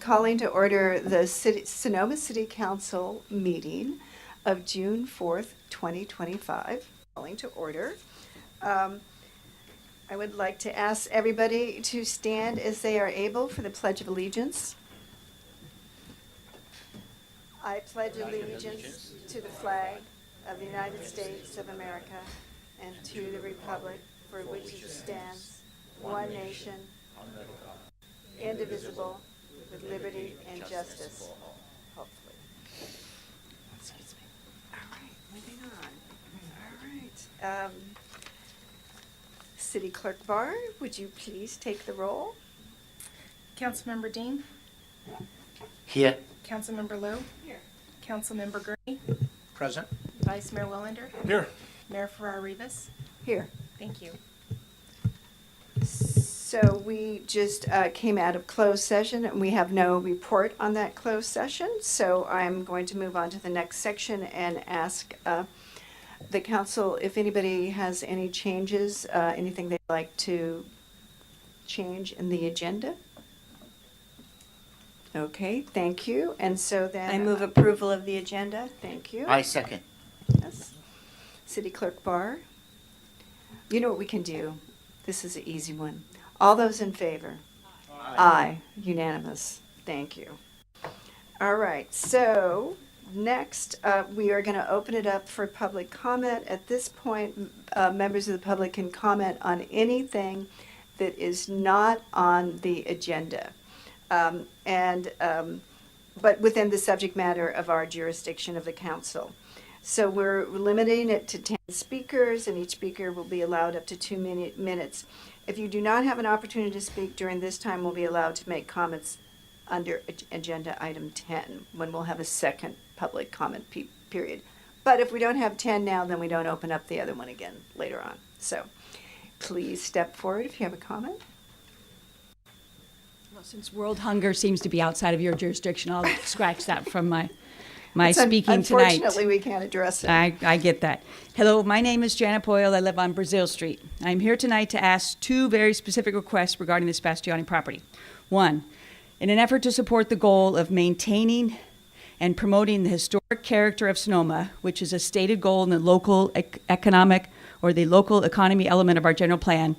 calling to order the Sonoma City Council meeting of June 4th, 2025. Calling to order. I would like to ask everybody to stand as they are able for the Pledge of Allegiance. I pledge allegiance to the flag of the United States of America and to the republic for which it stands, one nation, indivisible, with liberty and justice. Hopefully. Excuse me. All right, moving on. All right. City Clerk Barr, would you please take the roll? Councilmember Dean. Here. Councilmember Lowe. Here. Councilmember Gurney. Present. Vice Mayor Wellander. Here. Mayor Farrar-Rivas. Here. Thank you. So we just came out of closed session and we have no report on that closed session. So I'm going to move on to the next section and ask the council if anybody has any changes, anything they'd like to change in the agenda. Okay, thank you. And so then I move approval of the agenda. Thank you. I second. Yes. City Clerk Barr. You know what we can do? This is an easy one. All those in favor? Aye. Unanimous. Thank you. All right. So next, we are going to open it up for public comment. At this point, members of the public can comment on anything that is not on the agenda, but within the subject matter of our jurisdiction of the council. So we're limiting it to 10 speakers, and each speaker will be allowed up to 2 minutes. If you do not have an opportunity to speak during this time, we'll be allowed to make comments under agenda item 10, when we'll have a second public comment period. But if we don't have 10 now, then we don't open up the other one again later on. So please step forward if you have a comment. Well, since world hunger seems to be outside of your jurisdiction, I'll scratch that from my speaking tonight. Unfortunately, we can't address it. I get that. Hello, my name is Janet Boyle. I live on Brazil Street. I'm here tonight to ask two very specific requests regarding the Sebastiani property. One, in an effort to support the goal of maintaining and promoting the historic character of Sonoma, which is a stated goal in the local economic or the local economy element of our general plan,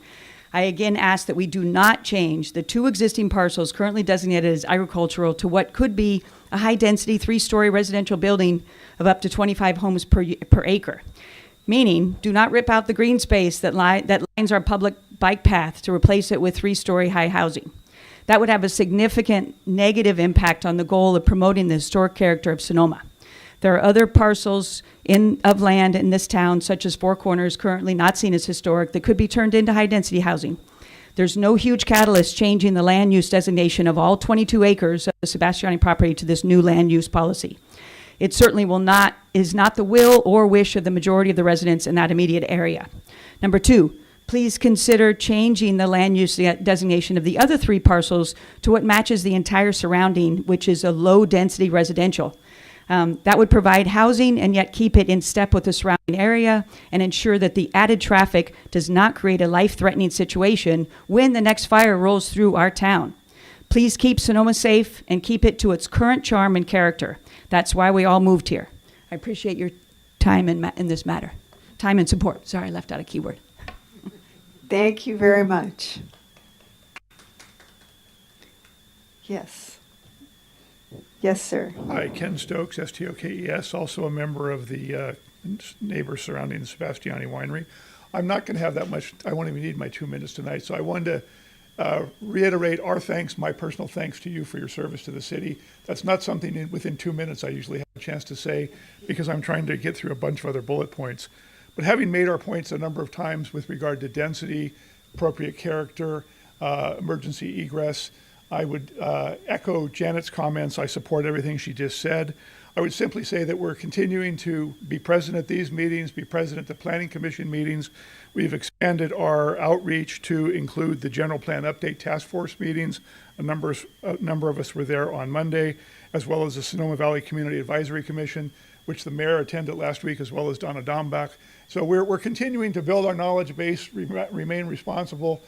I again ask that we do not change the two existing parcels currently designated as agricultural to what could be a high-density 3-story residential building of up to 25 homes per acre. Meaning, do not rip out the green space that lines our public bike path to replace it with 3-story high housing. That would have a significant negative impact on the goal of promoting the historic character of Sonoma. There are other parcels of land in this town, such as Four Corners, currently not seen as historic, that could be turned into high-density housing. There's no huge catalyst changing the land use designation of all 22 acres of the Sebastiani property to this new land use policy. It certainly is not the will or wish of the majority of the residents in that immediate area. Number two, please consider changing the land use designation of the other 3 parcels to what matches the entire surrounding, which is a low-density residential. That would provide housing and yet keep it in step with the surrounding area and ensure that the added traffic does not create a life-threatening situation when the next fire rolls through our town. Please keep Sonoma safe and keep it to its current charm and character. That's why we all moved here. I appreciate your time in this matter. Time and support. Sorry, I left out a keyword. Thank you very much. Yes. Yes, sir. Hi, Ken Stokes, S-T-O-K-E-S, also a member of the neighbors surrounding the Sebastiani Winery. I'm not going to have that much. I won't even need my 2 minutes tonight. So I wanted to reiterate our thanks, my personal thanks to you for your service to the city. That's not something within 2 minutes I usually have a chance to say because I'm trying to get through a bunch of other bullet points. But having made our points a number of times with regard to density, appropriate character, emergency egress, I would echo Janet's comments. I support everything she just said. I would simply say that we're continuing to be present at these meetings, be present at the Planning Commission meetings. We've expanded our outreach to include the General Plan Update Task Force meetings. A number of us were there on Monday, as well as the Sonoma Valley Community Advisory Commission, which the mayor attended last week, as well as Donna Dombach. So we're continuing to build our knowledge base, remain responsible.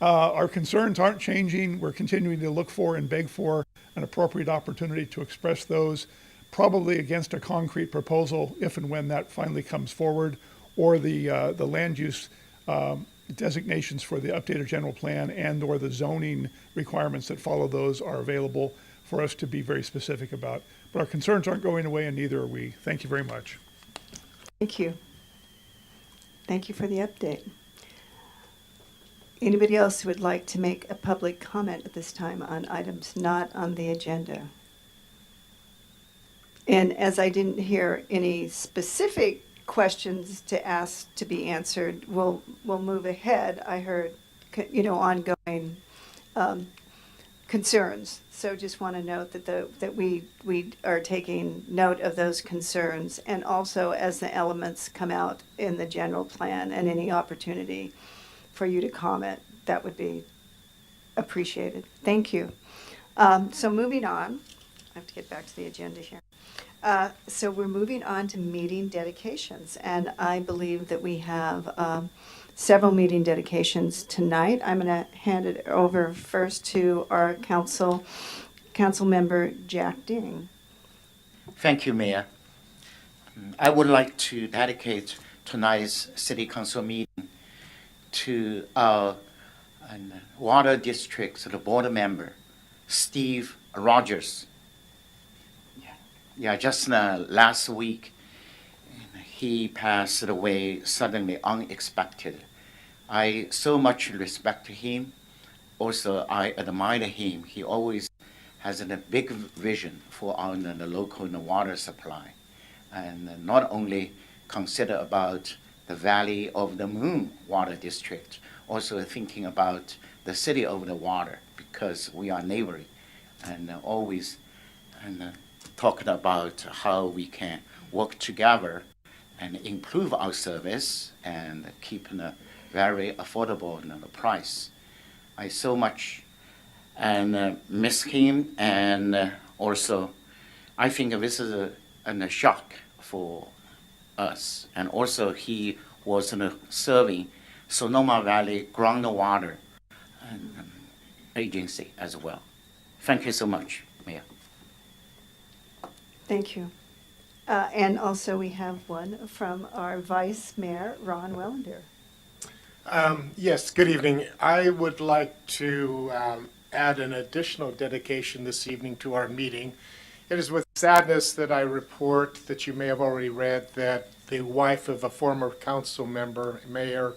Our concerns aren't changing. We're continuing to look for and beg for an appropriate opportunity to express those, probably against a concrete proposal if and when that finally comes forward, or the land use designations for the updated general plan and or the zoning requirements that follow those are available for us to be very specific about. But our concerns aren't going away, and neither are we. Thank you very much. Thank you. Thank you for the update. Anybody else who would like to make a public comment at this time on items not on the agenda? And as I didn't hear any specific questions to ask to be answered, we'll move ahead. I heard, ongoing concerns. So just want to note that we are taking note of those concerns, and also as the elements come out in the general plan and any opportunity for you to comment, that would be appreciated. Thank you. So moving on, I have to get back to the agenda here. So we're moving on to meeting dedications, and I believe that we have several meeting dedications tonight. I'm going to hand it over first to our council member, Jack Ding. Thank you, Mayor. I would like to dedicate tonight's City Council meeting to our Water District's board member, Steve Rogers. Yeah, just last week, he passed away suddenly, unexpected. I so much respect him. Also, I admire him. He always has a big vision for our the local water supply, and not only consider about the Valley of the Moon Water District, also thinking about the City of the Water, because we are neighboring, and always talking about how we can work together and improve our service and keep a very affordable price. I so much miss him, and also I think this is a shock for us. And also he was serving Sonoma Valley Groundwater Agency as well. Thank you so much, Mayor. Thank you. And also we have one from our Vice Mayor, Ron Wellander. Yes, good evening. I would like to add an additional dedication this evening to our meeting. It is with sadness that I report that you may have already read that the wife of a former council member, mayor,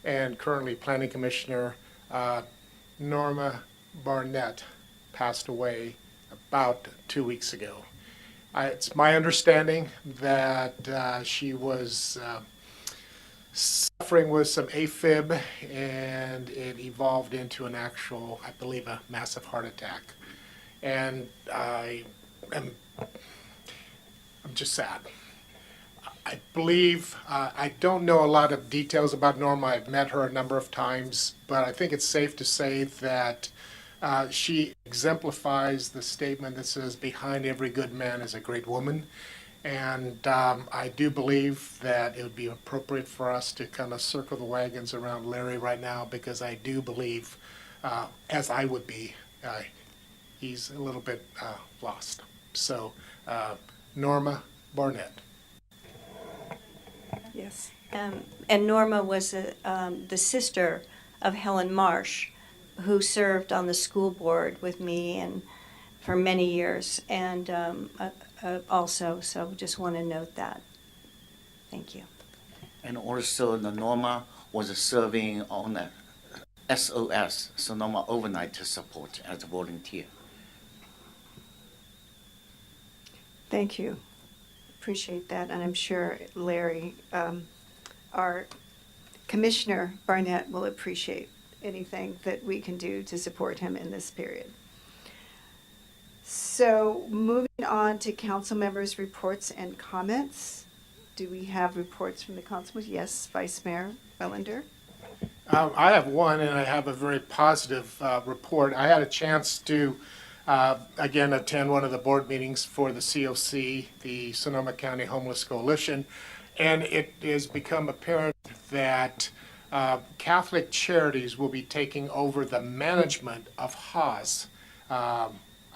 and currently planning commissioner, Norma Barnett, passed away about 2 weeks ago. It's my understanding that she was suffering with some AFib, and it evolved into an actual, I believe, a massive heart attack. And I'm just sad. I believe, I don't know a lot of details about Norma. I've met her a number of times, but I think it's safe to say that she exemplifies the statement that says, behind every good man is a great woman. And I do believe that it would be appropriate for us to kind of circle the wagons around Larry right now, because I do believe, as I would be, he's a little bit lost. So, Norma Barnett. Yes. And Norma was the sister of Helen Marsh, who served on the school board with me and for many years, and also, so just want to note that. Thank you. And also the Norma was serving on the SOS, Sonoma Overnight Support, as a volunteer. Thank you. Appreciate that. And I'm sure Larry, our Commissioner Barnett, will appreciate anything that we can do to support him in this period. So moving on to council members' reports and comments. Do we have reports from the council? Yes, Vice Mayor Wellander. I have one, and I have a very positive report. I had a chance to, again, attend one of the board meetings for the COC, the Sonoma County Homeless Coalition, and it has become apparent that Catholic Charities will be taking over the management of HAWS.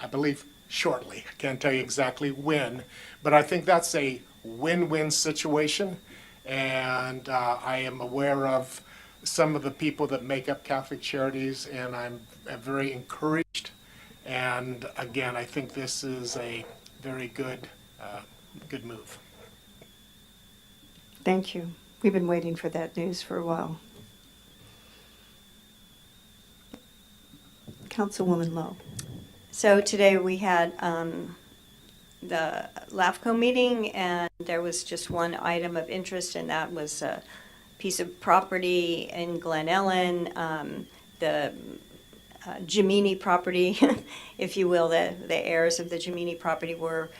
I believe shortly. I can't tell you exactly when, but I think that's a win-win situation. And I am aware of some of the people that make up Catholic Charities, and I'm very encouraged. And again, I think this is a very good move. Thank you. We've been waiting for that news for a while. Councilwoman Lowe. So today we had the LAFCO meeting, and there was just one item of interest, and that was a piece of property in Glen Ellen, the Gemini property, if you will. The heirs of the Gemini property were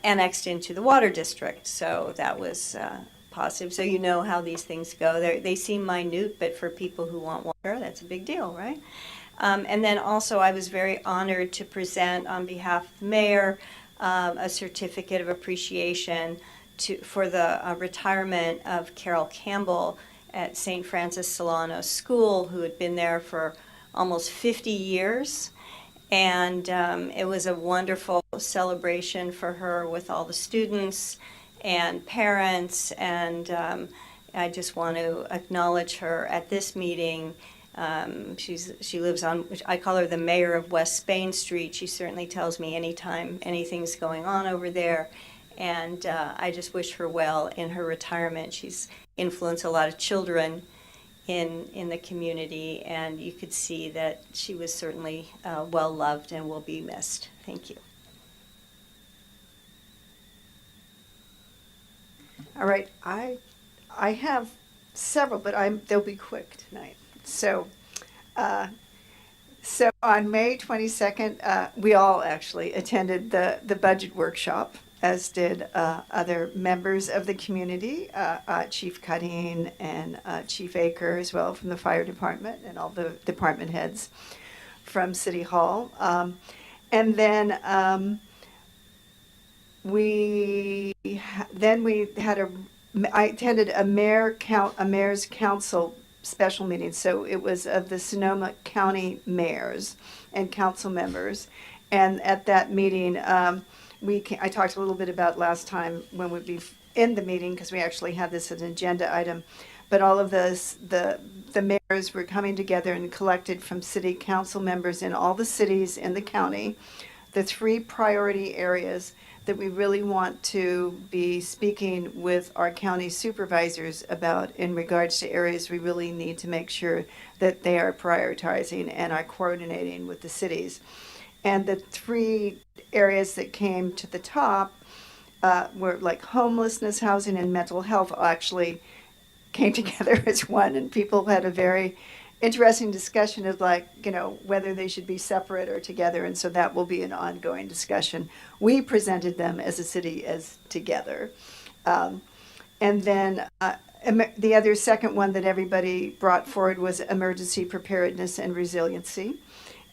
annexed into the water district, so that was positive. So you know how these things go. They seem minute, but for people who want water, that's a big deal, right? And then also I was very honored to present on behalf of the mayor a certificate of appreciation for the retirement of Carol Campbell at St. Francis Solano School, who had been there for almost 50 years. And it was a wonderful celebration for her with all the students and parents. And I just want to acknowledge her at this meeting. She lives on, I call her the mayor of West Spain Street. She certainly tells me anytime anything's going on over there. And I just wish her well in her retirement. She's influenced a lot of children in the community, and you could see that she was certainly well loved and will be missed. Thank you. All right, I have several, but they'll be quick tonight. So on May 22nd, we all actually attended the budget workshop, as did other members of the community, Chief Cutting and Chief Aker as well from the fire department, and all the department heads from City Hall. And then I attended a mayor's council special meeting. So it was of the Sonoma County mayors and council members. And at that meeting, I talked a little bit about last time when we'd be in the meeting, because we actually had this as an agenda item. But all of the mayors were coming together and collected from city council members in all the cities in the county the 3 priority areas that we really want to be speaking with our county supervisors about in regards to areas we really need to make sure that they are prioritizing and are coordinating with the cities. And the 3 areas that came to the top were like homelessness, housing, and mental health actually came together as one, and people had a very interesting discussion of whether they should be separate or together, and so that will be an ongoing discussion. We presented them as a city as together. And then the other second one that everybody brought forward was emergency preparedness and resiliency.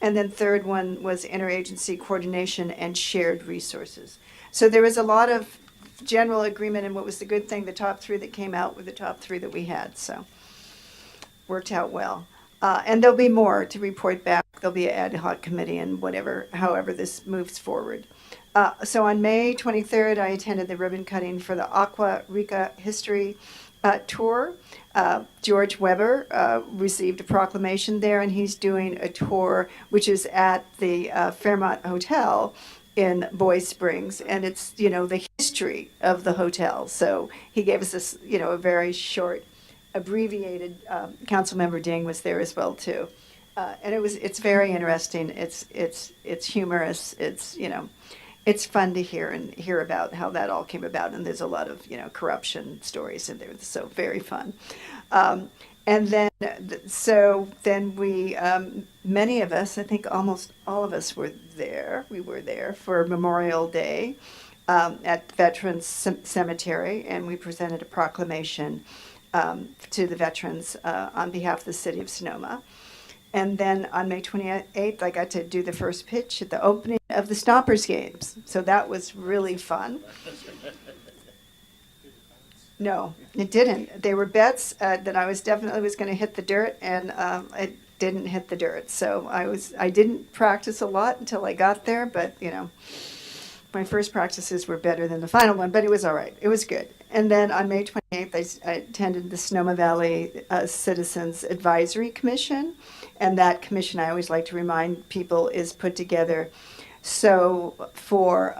And then third one was interagency coordination and shared resources. So there was a lot of general agreement, and what was the good thing, the top 3 that came out were the top 3 that we had, so worked out well. And there'll be more to report back. There'll be an ad hoc committee and however this moves forward. So on May 23rd, I attended the ribbon cutting for the Aqua Rica History tour. George Weber received a proclamation there, and he's doing a tour which is at the Fairmont Hotel in Boy Springs, and it's the history of the hotel. So he gave us this a very short, abbreviated. Councilmember Ding was there as well too, and it's very interesting. It's humorous. It's fun to hear about how that all came about, and there's a lot of corruption stories in there, so very fun. And then we many of us, I think almost all of us were there. We were there for Memorial Day at Veterans Cemetery, and we presented a proclamation to the veterans on behalf of the city of Sonoma. And then on May 28th, I got to do the first pitch at the opening of the Stompers games. So that was really fun. No, it didn't. They were bets that I was definitely going to hit the dirt, and it didn't hit the dirt. So I didn't practice a lot until I got there, but my first practices were better than the final one, but it was all right. It was good. And then on May 28th, I attended the Sonoma Valley Citizens Advisory Commission. And that commission, I always like to remind people, is put together so for,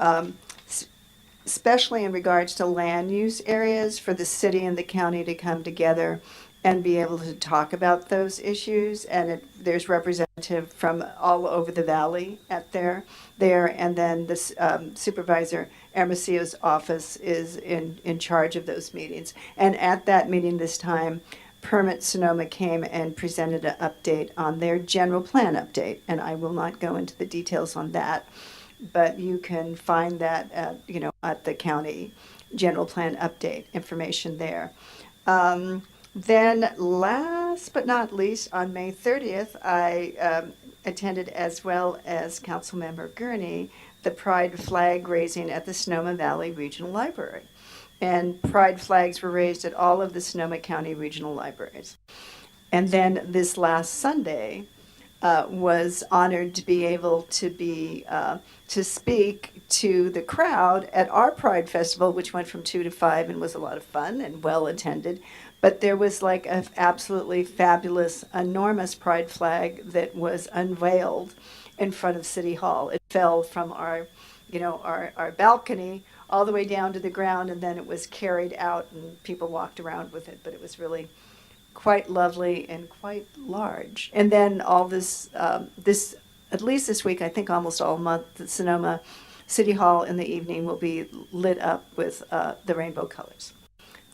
especially in regards to land use areas, for the city and the county to come together and be able to talk about those issues. And there's representative from all over the valley there. And then this Supervisor Hermosillo's office is in charge of those meetings. And at that meeting this time, Permit Sonoma came and presented an update on their general plan update. And I will not go into the details on that, but you can find that at the county general plan update information there. Then last but not least, on May 30th, I attended, as well as Councilmember Gurney, the Pride flag raising at the Sonoma Valley Regional Library. And Pride flags were raised at all of the Sonoma County Regional Libraries. And then this last Sunday, was honored to be able to speak to the crowd at our Pride Festival, which went from 2 to 5 and was a lot of fun and well attended. But there was like an absolutely fabulous, enormous Pride flag that was unveiled in front of City Hall. It fell from our balcony all the way down to the ground, and then it was carried out and people walked around with it. But it was really quite lovely and quite large. And then all this, at least this week, I think almost all month, the Sonoma City Hall in the evening will be lit up with the rainbow colors.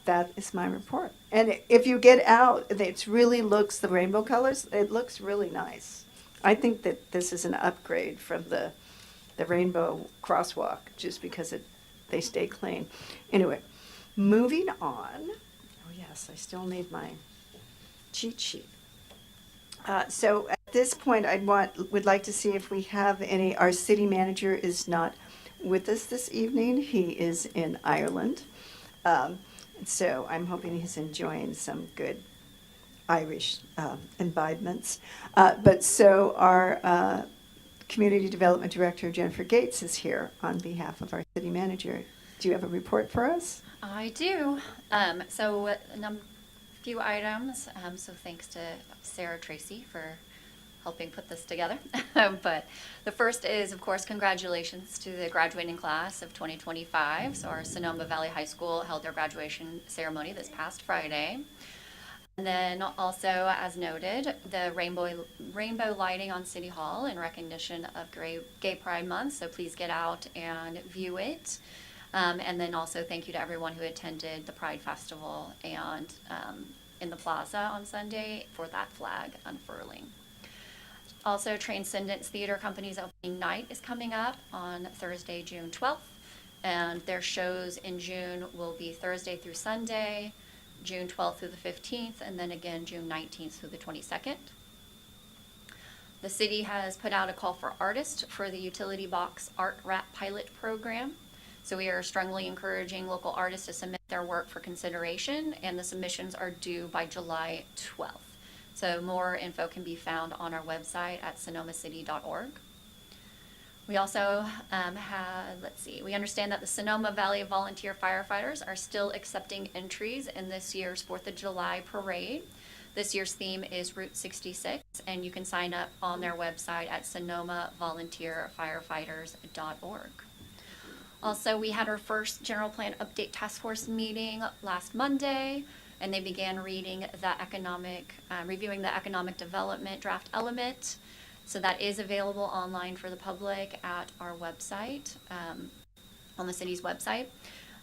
That is my report. And if you get out, the rainbow colors, it looks really nice. I think that this is an upgrade from the rainbow crosswalk, just because they stay clean. Anyway, moving on. Oh yes, I still need my cheat sheet. So at this point, would like to see if we have any. Our city manager is not with us this evening. He is in Ireland. So I'm hoping he's enjoying some good Irish imbibements. But so our Community Development Director, Jennifer Gates, is here on behalf of our city manager. Do you have a report for us? I do. So a few items. So thanks to Sarah Tracy for helping put this together. But the first is, of course, congratulations to the graduating class of 2025. So our Sonoma Valley High School held their graduation ceremony this past Friday. And then also, as noted, the rainbow lighting on City Hall in recognition of Gay Pride Month. So please get out and view it. And then also thank you to everyone who attended the Pride Festival and in the plaza on Sunday for that flag unfurling. Also, Transcendence Theater Company's opening night is coming up on Thursday, June 12th. And their shows in June will be Thursday through Sunday, June 12th through the 15th, and then again June 19th through the 22nd. The city has put out a call for artists for the Utility Box Art Rap Pilot Program. So we are strongly encouraging local artists to submit their work for consideration, and the submissions are due by July 12th. So more info can be found on our website at sonomacity.org. We also we understand that the Sonoma Valley Volunteer Firefighters are still accepting entries in this year's 4th of July parade. This year's theme is Route 66, and you can sign up on their website at sonomavolunteerfirefighters.org. Also, we had our first General Plan Update Task Force meeting last Monday, and they began reviewing the economic development draft element. So that is available online for the public at our website, on the city's website,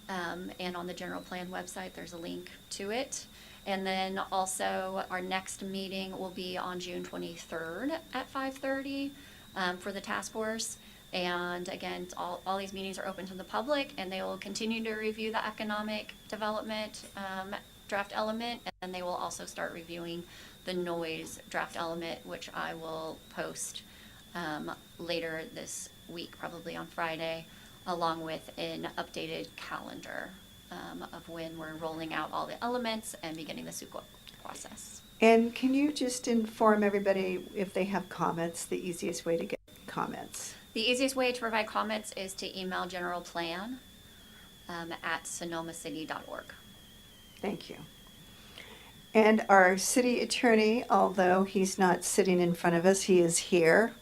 and on the general plan website, there's a link to it. And then also our next meeting will be on June 23rd at 5:30 for the task force. And again, all these meetings are open to the public, and they will continue to review the economic development draft element, and then they will also start reviewing the noise draft element, which I will post later this week, probably on Friday, along with an updated calendar of when we're rolling out all the elements and beginning the SUCO process. And can you just inform everybody if they have comments, the easiest way to get comments? The easiest way to provide comments is to email general plan at sonomacity.org. Thank you. And our city attorney, although he's not sitting in front of us, he is here.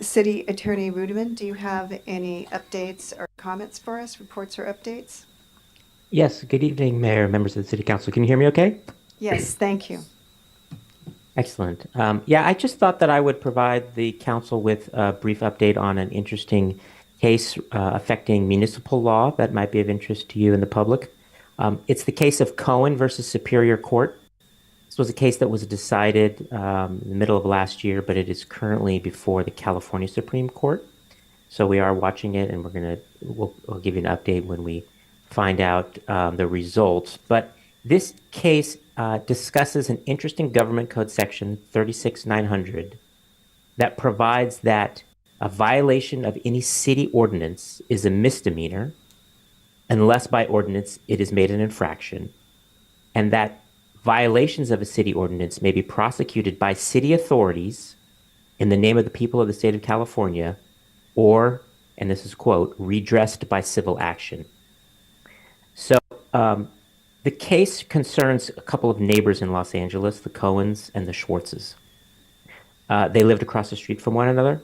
City Attorney Rudiman, do you have any updates or comments for us, reports or updates? Yes, good evening, Mayor, members of the City Council. Can you hear me okay? Yes, thank you. Excellent. Yeah, I just thought that I would provide the council with a brief update on an interesting case affecting municipal law that might be of interest to you and the public. It's the case of Cohen versus Superior Court. This was a case that was decided in the middle of last year, but it is currently before the California Supreme Court. So we are watching it, and we'll give you an update when we find out the results. But this case discusses an interesting government code section 36900 that provides that a violation of any city ordinance is a misdemeanor unless by ordinance it is made an infraction, and that violations of a city ordinance may be prosecuted by city authorities in the name of the people of the state of California, or, and this is quote, redressed by civil action. So the case concerns a couple of neighbors in Los Angeles, the Cohens and the Schwartzes. They lived across the street from one another.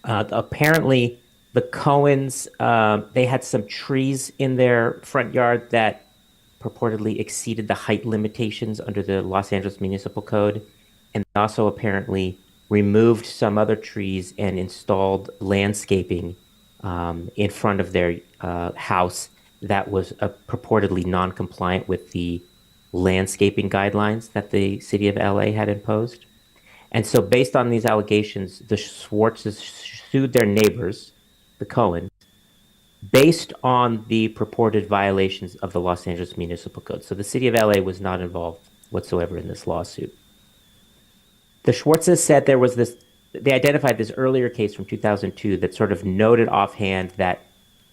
Apparently, the Cohens, they had some trees in their front yard that purportedly exceeded the height limitations under the Los Angeles Municipal Code, and they also apparently removed some other trees and installed landscaping in front of their house that was purportedly non-compliant with the landscaping guidelines that the city of LA had imposed. And so based on these allegations, the Schwartzes sued their neighbors, the Cohens, based on the purported violations of the Los Angeles Municipal Code. So the city of LA was not involved whatsoever in this lawsuit. The Schwartzes said they identified this earlier case from 2002 that sort of noted offhand that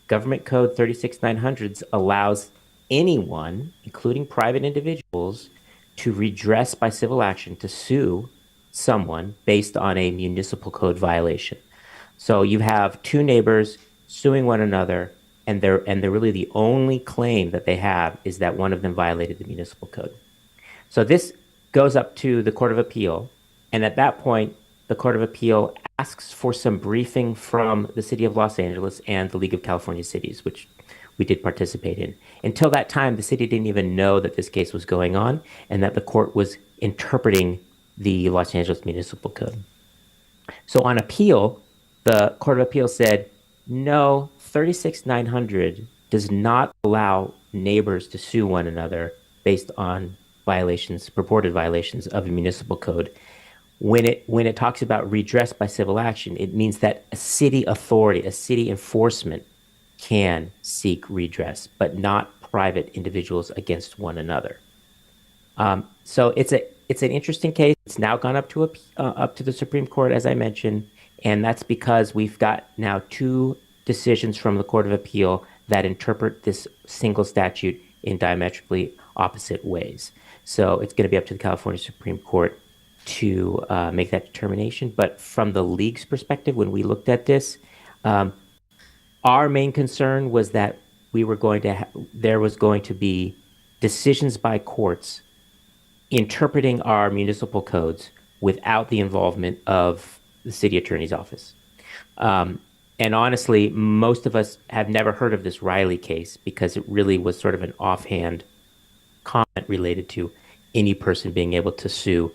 Government Code 36900 allows anyone, including private individuals, to redress by civil action, to sue someone based on a municipal code violation. So you have two neighbors suing one another, and they're really the only claim that they have is that one of them violated the municipal code. So this goes up to the Court of Appeal, and at that point, the Court of Appeal asks for some briefing from the City of Los Angeles and the League of California Cities, which we did participate in. Until that time, the city didn't even know that this case was going on and that the court was interpreting the Los Angeles Municipal Code. So on appeal, the Court of Appeal said, no, 36900 does not allow neighbors to sue one another based on violations, purported violations of a municipal code. When it talks about redress by civil action, it means that a city authority, a city enforcement can seek redress, but not private individuals against one another. So it's an interesting case. It's now gone up to the Supreme Court, as I mentioned, and that's because we've got now two decisions from the Court of Appeal that interpret this single statute in diametrically opposite ways. So it's going to be up to the California Supreme Court to make that determination. But from the league's perspective, when we looked at this, our main concern was that there was going to be decisions by courts interpreting our municipal codes without the involvement of the city attorney's office. And honestly, most of us have never heard of this Riley case because it really was sort of an offhand comment related to any person being able to sue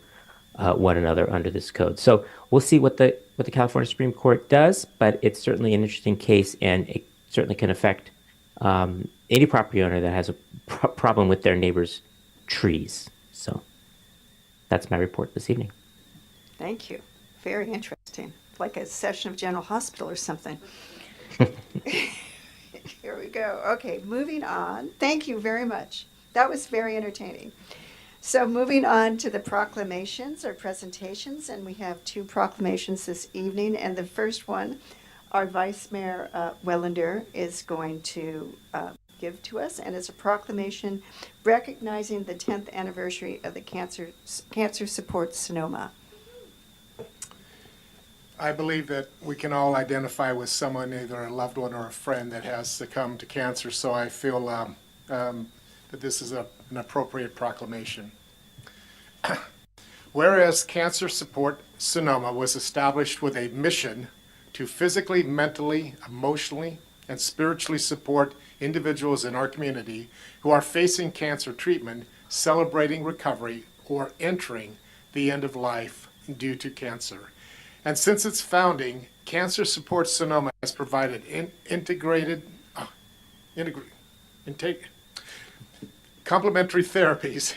one another under this code. So we'll see what the California Supreme Court does, but it's certainly an interesting case, and it certainly can affect any property owner that has a problem with their neighbor's trees. So that's my report this evening. Thank you. Very interesting. Like a session of General Hospital or something. Here we go. Okay, moving on. Thank you very much. That was very entertaining. So moving on to the proclamations or presentations, and we have two proclamations this evening. And the first one, our Vice Mayor Wellander is going to give to us, and it's a proclamation recognizing the 10th anniversary of the Cancer Support Sonoma. I believe that we can all identify with someone, either a loved one or a friend, that has succumbed to cancer, so I feel that this is an appropriate proclamation. Whereas Cancer Support Sonoma was established with a mission to physically, mentally, emotionally, and spiritually support individuals in our community who are facing cancer treatment, celebrating recovery, or entering the end of life due to cancer. And since its founding, Cancer Support Sonoma has provided complementary therapies,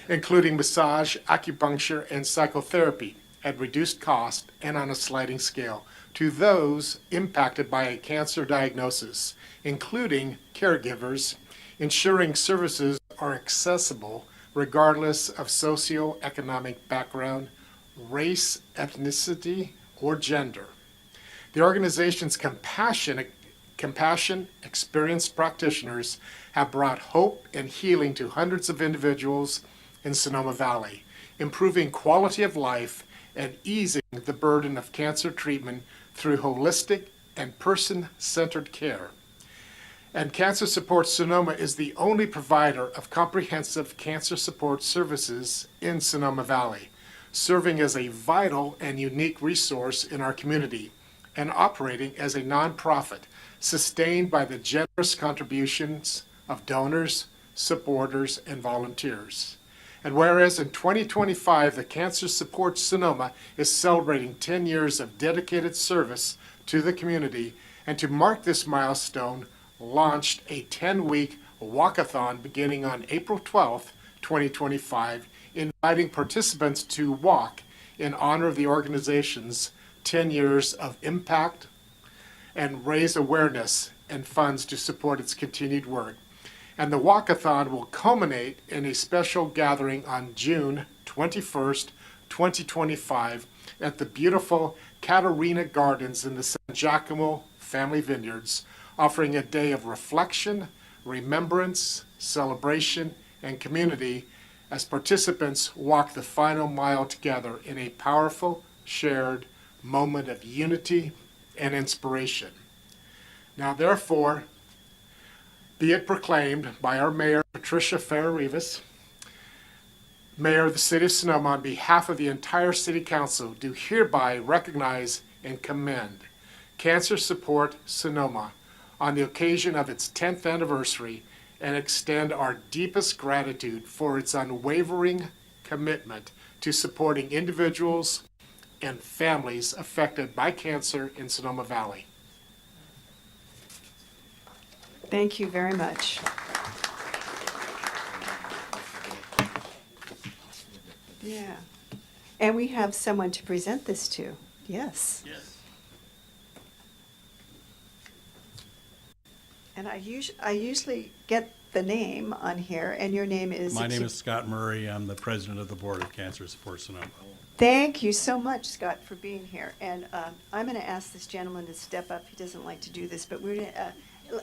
including massage, acupuncture, and psychotherapy at reduced cost and on a sliding scale to those impacted by a cancer diagnosis, including caregivers, ensuring services are accessible regardless of socioeconomic background, race, ethnicity, or gender. The organization's compassion, experienced practitioners have brought hope and healing to hundreds of individuals in Sonoma Valley, improving quality of life and easing the burden of cancer treatment through holistic and person-centered care. And Cancer Support Sonoma is the only provider of comprehensive cancer support services in Sonoma Valley, serving as a vital and unique resource in our community and operating as a nonprofit sustained by the generous contributions of donors, supporters, and volunteers. And whereas in 2025, the Cancer Support Sonoma is celebrating 10 years of dedicated service to the community, and to mark this milestone, launched a 10-week walkathon beginning on April 12th, 2025, inviting participants to walk in honor of the organization's 10 years of impact and raise awareness and funds to support its continued work. And the walkathon will culminate in a special gathering on June 21st, 2025 at the beautiful Catarina Gardens in the San Giacomo Family Vineyards, offering a day of reflection, remembrance, celebration, and community as participants walk the final mile together in a powerful, shared moment of unity and inspiration. Now, therefore, be it proclaimed by our Mayor, Patricia Farrar-Rivas, Mayor of the City of Sonoma, on behalf of the entire City Council, do hereby recognize and commend Cancer Support Sonoma on the occasion of its 10th anniversary and extend our deepest gratitude for its unwavering commitment to supporting individuals and families affected by cancer in Sonoma Valley. Thank you very much. Yeah. And we have someone to present this to. Yes. Yes. And I usually get the name on here, and your name is? My name is Scott Murray. I'm the president of the Board of Cancer Support Sonoma. Thank you so much, Scott, for being here. And I'm going to ask this gentleman to step up. He doesn't like to do this, but we're going to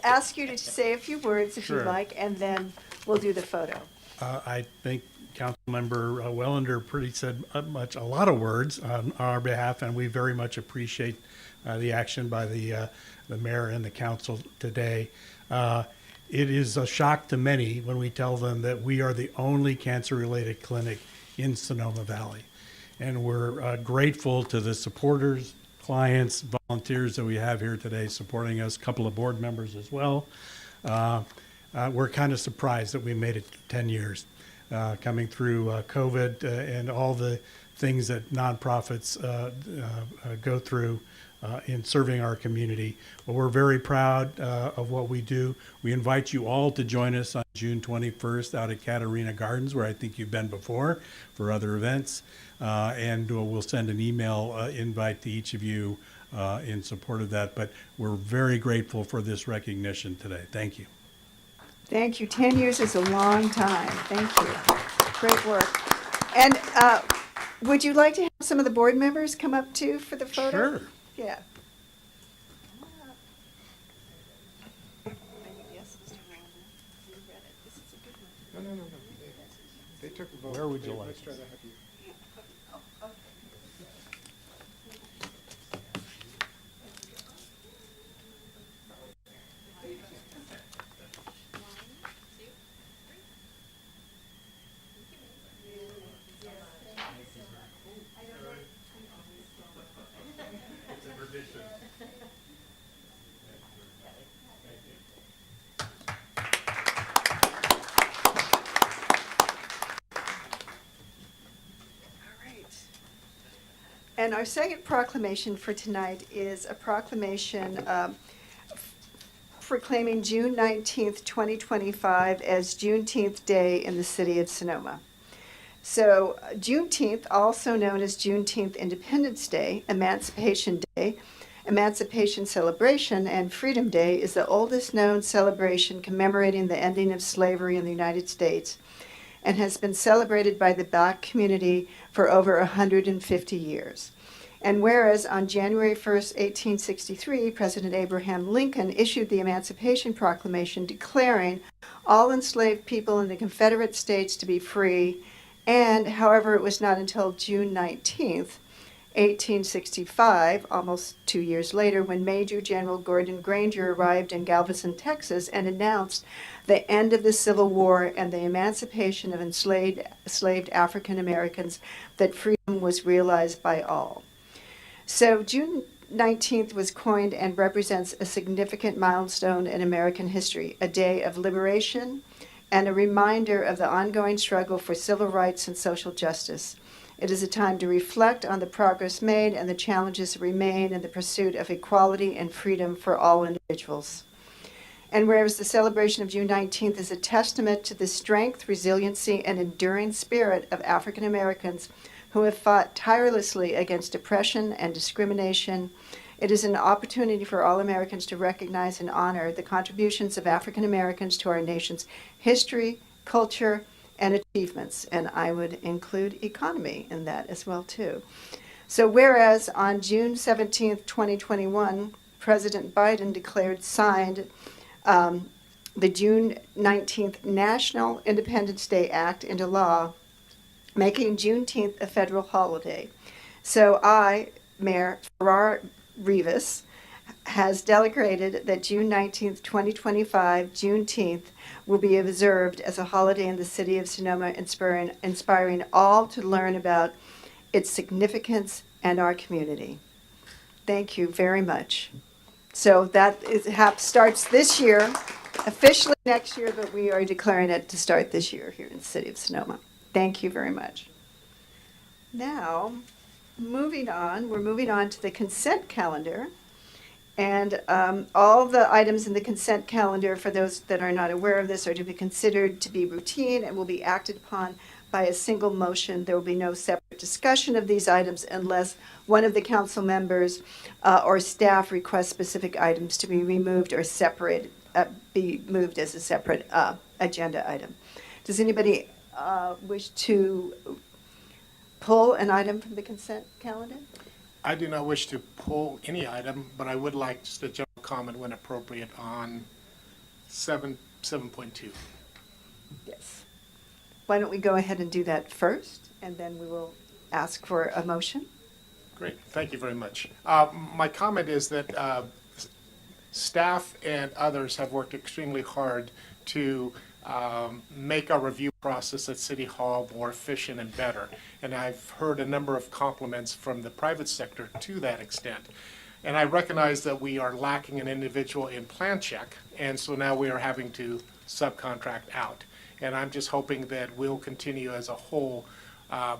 ask you to say a few words if Sure. you'd like, and then we'll do the photo. I think Councilmember Wellander said a lot of words on our behalf, and we very much appreciate the action by the mayor and the council today. It is a shock to many when we tell them that we are the only cancer-related clinic in Sonoma Valley. And we're grateful to the supporters, clients, volunteers that we have here today supporting us, a couple of board members as well. We're kind of surprised that we made it 10 years coming through COVID and all the things that nonprofits go through in serving our community. But we're very proud of what we do. We invite you all to join us on June 21st out at Catarina Gardens, where I think you've been before for other events. And we'll send an email invite to each of you in support of that. But we're very grateful for this recognition today. Thank you. Thank you. 10 years is a long time. Thank you. Great work. And would you like to have some of the board members come up too for the photo? Sure. Yeah. Yes, Mr. Mayor. Where would you like? And our second proclamation for tonight is a proclamation proclaiming June 19th, 2025 as Juneteenth Day in the city of Sonoma. So Juneteenth, also known as Juneteenth Independence Day, Emancipation Day, Emancipation Celebration, and Freedom Day, is the oldest known celebration commemorating the ending of slavery in the United States and has been celebrated by the Black community for over 150 years. And whereas on January 1st, 1863, President Abraham Lincoln issued the Emancipation Proclamation declaring all enslaved people in the Confederate States to be free, and however, it was not until June 19th, 1865, almost 2 years later, when Major General Gordon Granger arrived in Galveston, Texas, and announced the end of the Civil War and the emancipation of enslaved African Americans, that freedom was realized by all. So June 19th was coined and represents a significant milestone in American history, a day of liberation and a reminder of the ongoing struggle for civil rights and social justice. It is a time to reflect on the progress made and the challenges that remain in the pursuit of equality and freedom for all individuals. And whereas the celebration of June 19th is a testament to the strength, resiliency, and enduring spirit of African Americans who have fought tirelessly against oppression and discrimination, it is an opportunity for all Americans to recognize and honor the contributions of African Americans to our nation's history, culture, and achievements, and I would include economy in that as well too. So whereas on June 17th, 2021, President Biden signed the June 19th National Independence Day Act into law, making Juneteenth a federal holiday. So I, Mayor Farrar-Rivas, has delegated that June 19th, 2025, Juneteenth, will be observed as a holiday in the city of Sonoma, inspiring all to learn about its significance and our community. Thank you very much. So that starts this year, officially next year, but we are declaring it to start this year here in the city of Sonoma. Thank you very much. Now, we're moving on to the consent calendar. And all the items in the consent calendar, for those that are not aware of this, are to be considered to be routine and will be acted upon by a single motion. There will be no separate discussion of these items unless one of the council members or staff requests specific items to be removed or be moved as a separate agenda item. Does anybody wish to pull an item from the consent calendar? I do not wish to pull any item, but I would like just a general comment when appropriate on 7.2. Yes. Why don't we go ahead and do that first, and then we will ask for a motion? Great, thank you very much. My comment is that staff and others have worked extremely hard to make our review process at City Hall more efficient and better. And I've heard a number of compliments from the private sector to that extent. And I recognize that we are lacking an individual in plan check, and so now we are having to subcontract out. And I'm just hoping that we'll continue as a whole, I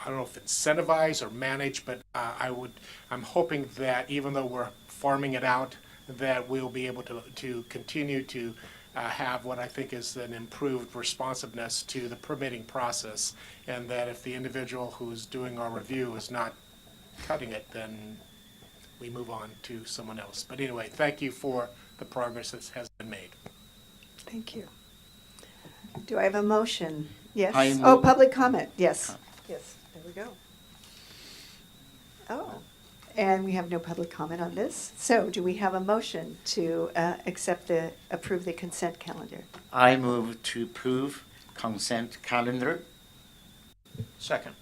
don't know if incentivize or manage, but I'm hoping that even though we're farming it out, that we'll be able to continue to have what I think is an improved responsiveness to the permitting process, and that if the individual who's doing our review is not cutting it, then we move on to someone else. But anyway, thank you for the progress that has been made. Thank you. Do I have a motion? Yes. I Oh, move- public comment. Yes. Yes. There we go. Oh, and we have no public comment on this. So do we have a motion to approve the consent calendar? I move to approve consent calendar. Second.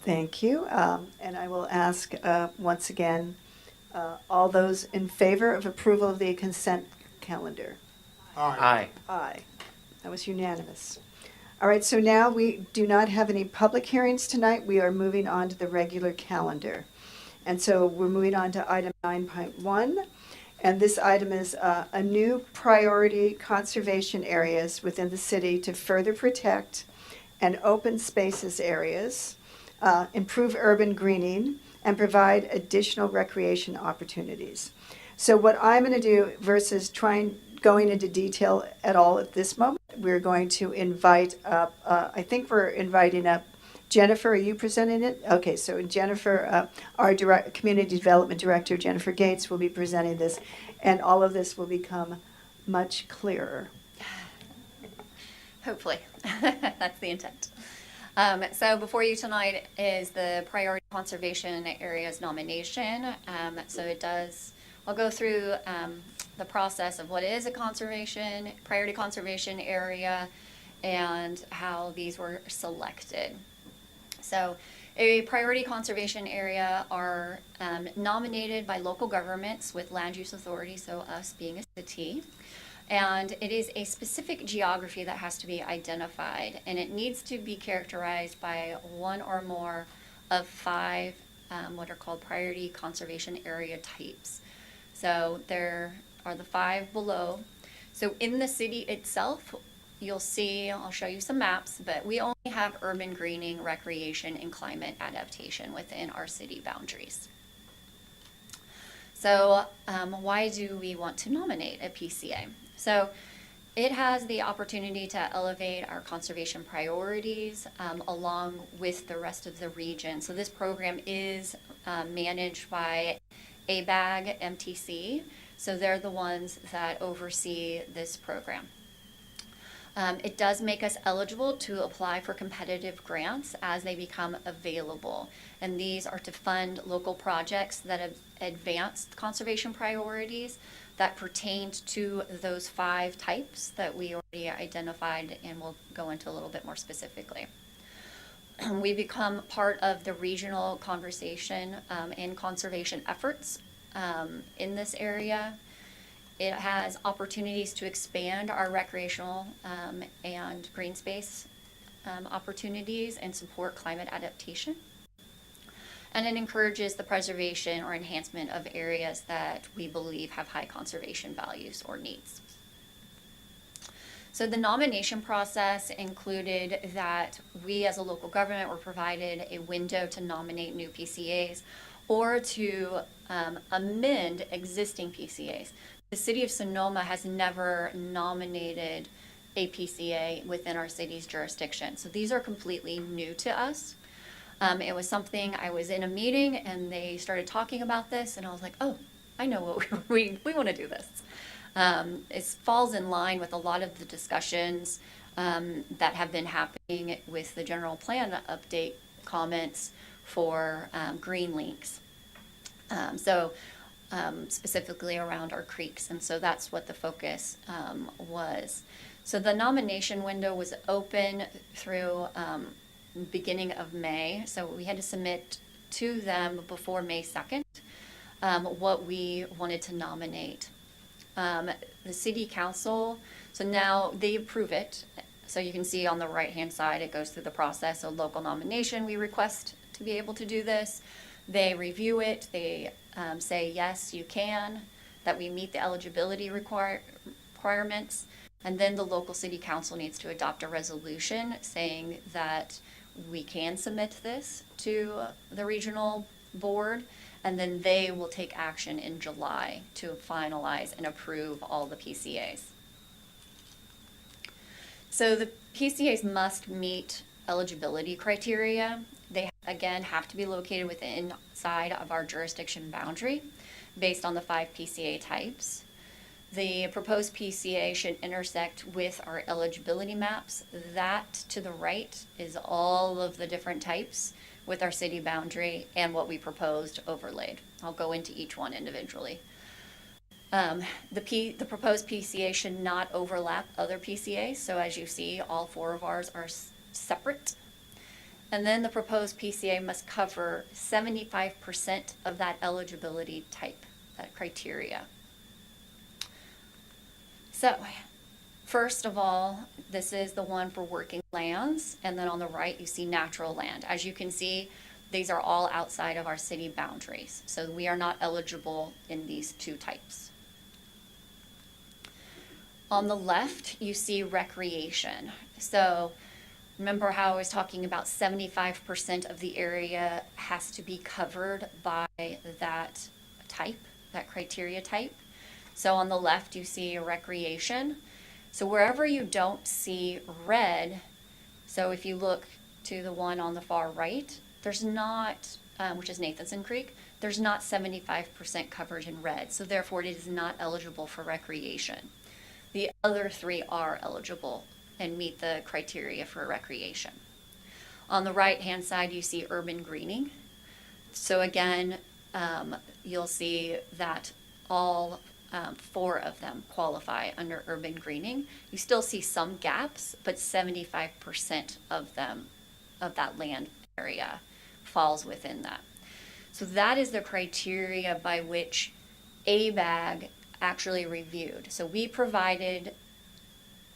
Thank you. And I will ask once again, all those in favor of approval of the consent calendar? Aye. Aye. That was unanimous. All right, so now we do not have any public hearings tonight. We are moving on to the regular calendar. And so we're moving on to item 9.1. And this item is a new priority conservation areas within the city to further protect and open spaces areas, improve urban greening, and provide additional recreation opportunities. So what I'm going to do, versus going into detail at all at this moment, we're going to invite up, I think we're inviting up Jennifer. Are you presenting it? Okay, so Jennifer, our Community Development Director, Jennifer Gates, will be presenting this, and all of this will become much clearer. Hopefully, that's the intent. So before you tonight is the priority conservation areas nomination. I'll go through the process of what is a priority conservation area and how these were selected. So a priority conservation area are nominated by local governments with land use authority, so us being a city. And it is a specific geography that has to be identified, and it needs to be characterized by one or more of 5 what are called priority conservation area types. So there are the 5 below. So in the city itself, you'll see, I'll show you some maps, but we only have urban greening, recreation, and climate adaptation within our city boundaries. So why do we want to nominate a PCA? So it has the opportunity to elevate our conservation priorities along with the rest of the region. So this program is managed by ABAG MTC. So they're the ones that oversee this program. It does make us eligible to apply for competitive grants as they become available. And these are to fund local projects that have advanced conservation priorities that pertain to those 5 types that we already identified, and we'll go into a little bit more specifically. We become part of the regional conversation and conservation efforts in this area. It has opportunities to expand our recreational and green space opportunities and support climate adaptation. And it encourages the preservation or enhancement of areas that we believe have high conservation values or needs. So the nomination process included that we as a local government were provided a window to nominate new PCAs or to amend existing PCAs. The city of Sonoma has never nominated a PCA within our city's jurisdiction. So these are completely new to us. It was something, I was in a meeting and they started talking about this and I was like, oh, I know what we want to do this. It falls in line with a lot of the discussions that have been happening with the general plan update comments for green links. Specifically around our creeks, and so that's what the focus was. So the nomination window was open through beginning of May, so we had to submit to them before May 2nd what we wanted to nominate. The city council, so now they approve it. So you can see on the right-hand side, it goes through the process. of local nomination, we request to be able to do this. They review it, they say, yes, you can, that we meet the eligibility requirements. And then the local city council needs to adopt a resolution saying that we can submit this to the regional board. And then they will take action in July to finalize and approve all the PCAs. So the PCAs must meet eligibility criteria. They, again, have to be located within inside of our jurisdiction boundary based on the 5 PCA types. The proposed PCA should intersect with our eligibility maps. That to the right is all of the different types with our city boundary and what we proposed overlaid. I'll go into each one individually. The proposed PCA should not overlap other PCAs, so as you see, all 4 of ours are separate. And then the proposed PCA must cover 75% of that eligibility type, that criteria. So, first of all, this is the one for working lands, and then on the right you see natural land. As you can see, these are all outside of our city boundaries, so we are not eligible in these 2 types. On the left, you see recreation. So remember how I was talking about 75% of the area has to be covered by that type, that criteria type. So on the left, you see recreation. So wherever you don't see red, so if you look to the one on the far right, there's not, which is Nathanson Creek, there's not 75% coverage in red. So therefore, it is not eligible for recreation. The other 3 are eligible and meet the criteria for recreation. On the right-hand side, you see urban greening. So again, you'll see that all 4 of them qualify under urban greening. You still see some gaps, but 75% of them, of that land area, falls within that. So that is the criteria by which ABAG actually reviewed. So we provided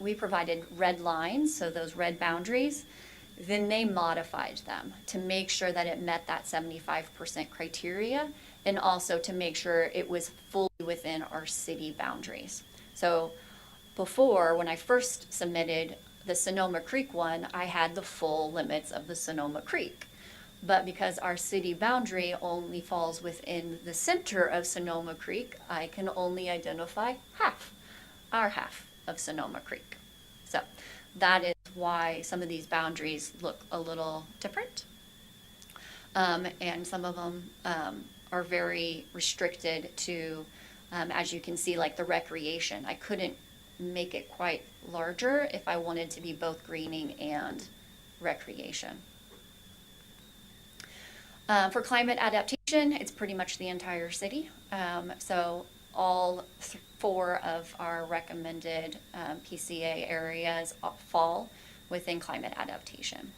red lines, so those red boundaries, then they modified them to make sure that it met that 75% criteria and also to make sure it was fully within our city boundaries. So before, when I first submitted the Sonoma Creek one, I had the full limits of the Sonoma Creek. But because our city boundary only falls within the center of Sonoma Creek, I can only identify our half of Sonoma Creek. So that is why some of these boundaries look a little different. And some of them are very restricted to, as you can see, like the recreation. I couldn't make it quite larger if I wanted to be both greening and recreation. For climate adaptation, it's pretty much the entire city. So all 4 of our recommended PCA areas fall within climate adaptation.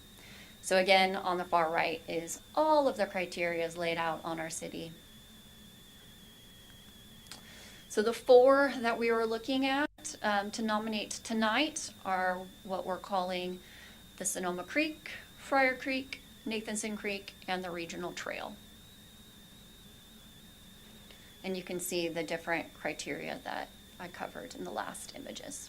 So again, on the far right is all of the criteria laid out on our city. So the 4 that we were looking at to nominate tonight are what we're calling the Sonoma Creek, Friar Creek, Nathanson Creek, and the Regional Trail. And you can see the different criteria that I covered in the last images.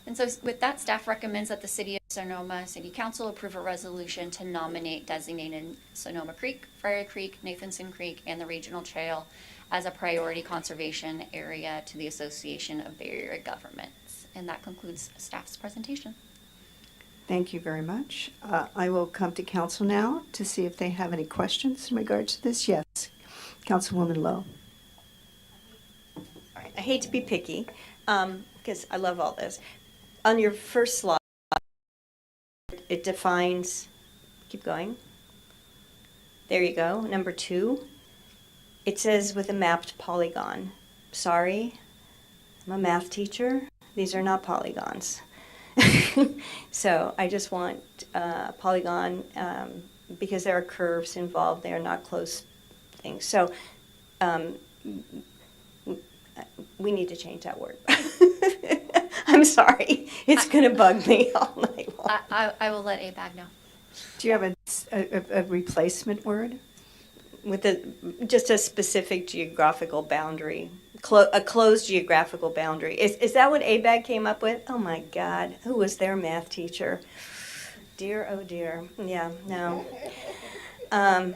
And so with that, staff recommends that the City of Sonoma City Council approve a resolution to nominate designated Sonoma Creek, Friar Creek, Nathanson Creek, and the Regional Trail as a priority conservation area to the Association of Bay Area Governments. And that concludes staff's presentation. Thank you very much. I will come to council now to see if they have any questions in regards to this. Yes, Councilwoman Lowe. All right, I hate to be picky, because I love all this. On your first slide, it defines, keep going. There you go, number 2. It says with a mapped polygon. Sorry, I'm a math teacher. These are not polygons. So I just want a polygon because there are curves involved. They are not close things. So we need to change that word. I'm sorry. It's going to bug me all night long. I will let ABAG know. Do you have a replacement word? With just a specific geographical boundary, a closed geographical boundary. Is that what ABAG came up with? Oh my God, who was their math teacher? Dear, oh dear. Yeah, no. I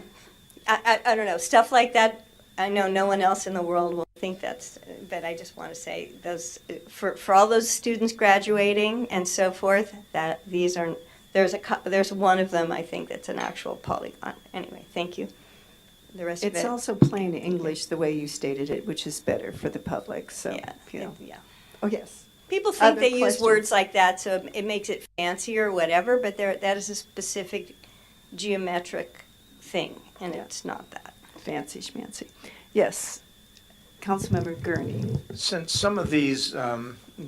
don't know, stuff like that. I know no one else in the world will think that's, but I just want to say those for all those students graduating and so forth. That these are there's one of them I think that's an actual polygon. Anyway, thank you. The rest of it. It's also plain English the way you stated it, which is better for the public. So, Yeah, you know. yeah. Oh, yes. People think Other they use questions? words like that, so it makes it fancier or whatever, but that is a specific geometric thing, and Yeah. it's not that. fancy schmancy. Yes, Councilmember Gurney. Since some of these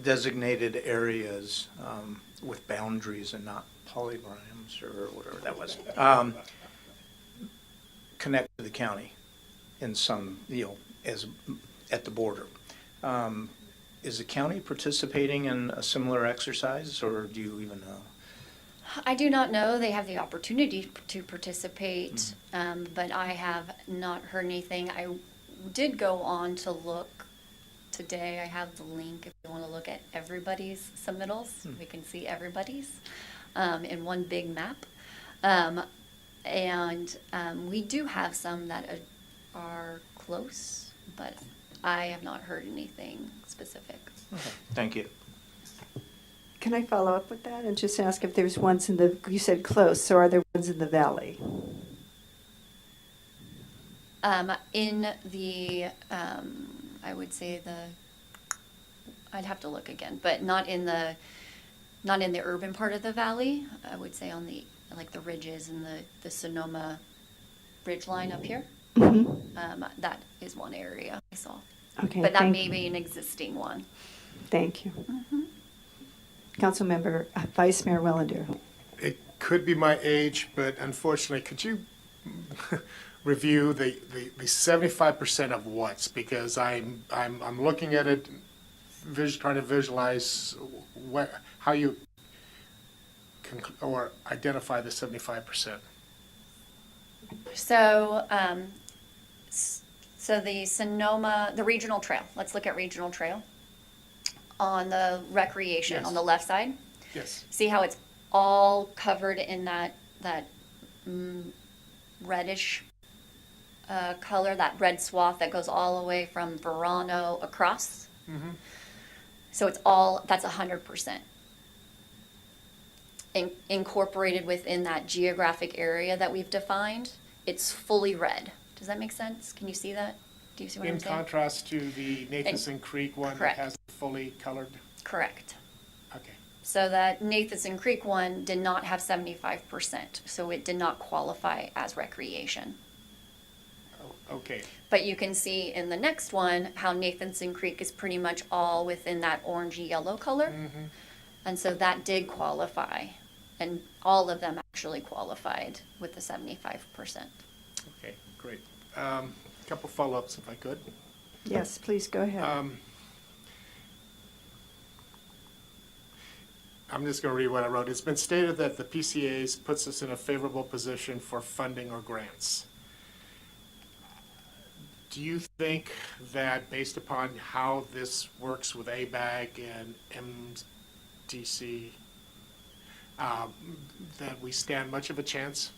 designated areas with boundaries and not polygrams or whatever that was, connect to the county in some, as at the border. Is the county participating in a similar exercise, or do you even know? I do not know. They have the opportunity to participate, but I have not heard anything. I did go on to look today. I have the link if you want to look at everybody's submittals. We can see everybody's in one big map. And we do have some that are close, but I have not heard anything specific. Okay, thank you. Can I follow up with that and just ask if there's ones in the, you said close, so are there ones in the valley? In the, I would say I'd have to look again, but not in the urban part of the valley. I would say on the, like the ridges and the Sonoma ridge line up here. That is one area I saw. Okay, But that thank- may be an existing one. Thank you. Councilmember, Vice Mayor Wellander. It could be my age, but unfortunately, could you review the 75% of what's? Because I'm looking at it, trying to visualize how you or identify the 75%. So, so the Sonoma, the regional trail, let's look at regional trail. On the recreation, Yes. on the left side, Yes. see how it's all covered in that reddish color, that red swath that goes all the way from Verano across. So it's all, that's 100%. Incorporated within that geographic area that we've defined, it's fully red. Does that make sense? Can you see that? Do you see what In I'm saying? contrast to the Nathanson Creek one Correct. that has fully colored. Correct. Okay. So that Nathanson Creek one did not have 75%, so it did not qualify as recreation. Okay. But you can see in the next one how Nathanson Creek is pretty much all within that orangey yellow color. And so that did qualify. And all of them actually qualified with the 75%. Okay. Great. Couple follow-ups, if I could. Yes, please go ahead. I'm just going to read what I wrote. It's been stated that the PCAs puts us in a favorable position for funding or grants. Do you think that based upon how this works with ABAG and MDC, that we stand much of a chance?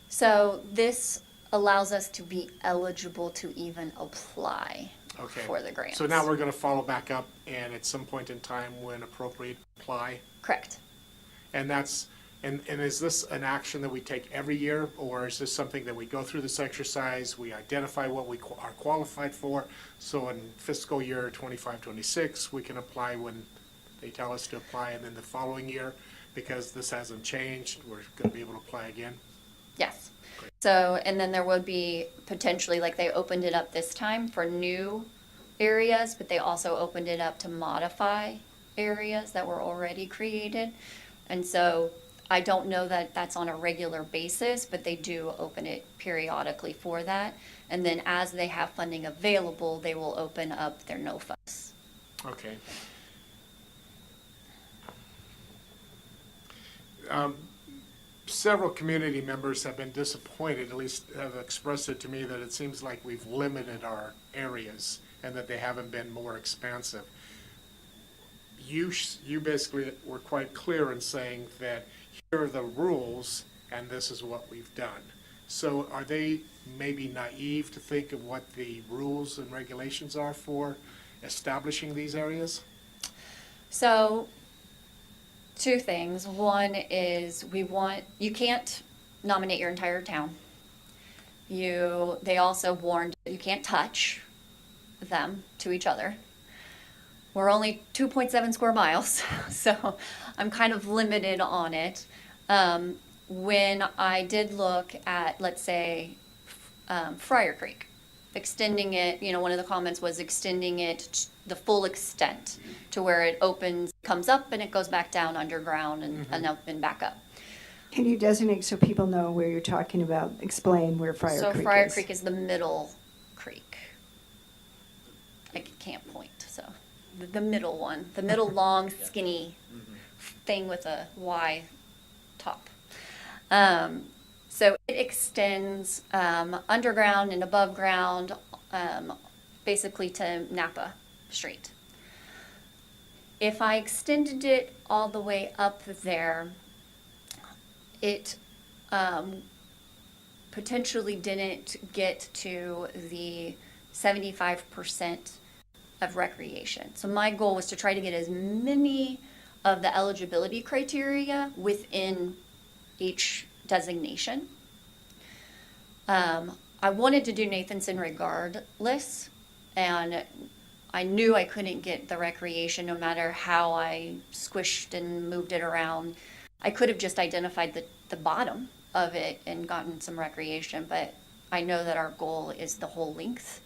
So this allows us to be eligible to even apply Okay. for the grants. So now we're going to follow back up and at some point in time when appropriate, apply? Correct. And that's, and is this an action that we take every year, or is this something that we go through this exercise, we identify what we are qualified for, so in fiscal year 25-26, we can apply when they tell us to apply, and then the following year, because this hasn't changed, we're going to be able to apply again? Yes. Great. So, and then there would be potentially, like they opened it up this time for new areas, but they also opened it up to modify areas that were already created. And so I don't know that that's on a regular basis, but they do open it periodically for that. And then as they have funding available, they will open up their no fuss. Okay. Several community members have been disappointed, at least have expressed it to me, that it seems like we've limited our areas and that they haven't been more expansive. You basically were quite clear in saying that here are the rules and this is what we've done. So are they maybe naive to think of what the rules and regulations are for establishing these areas? So, two things. One is you can't nominate your entire town. They also warned you can't touch them to each other. We're only 2.7 square miles, so I'm kind of limited on it. When I did look at, let's say, Friar Creek, extending it, one of the comments was extending it the full extent to where it opens, comes up, and it goes back down underground and up and back up. Can you designate so people know where you're talking about? Explain where Friar So Creek Friar is. Creek is the middle creek. I can't point, so the middle one, the middle long skinny thing with a Y top. So it extends underground and above ground, basically to Napa Street. If I extended it all the way up there, it potentially didn't get to the 75% of recreation. So my goal was to try to get as many of the eligibility criteria within each designation. I wanted to do Nathanson regardless, and I knew I couldn't get the recreation no matter how I squished and moved it around. I could have just identified the bottom of it and gotten some recreation, but I know that our goal is the whole length.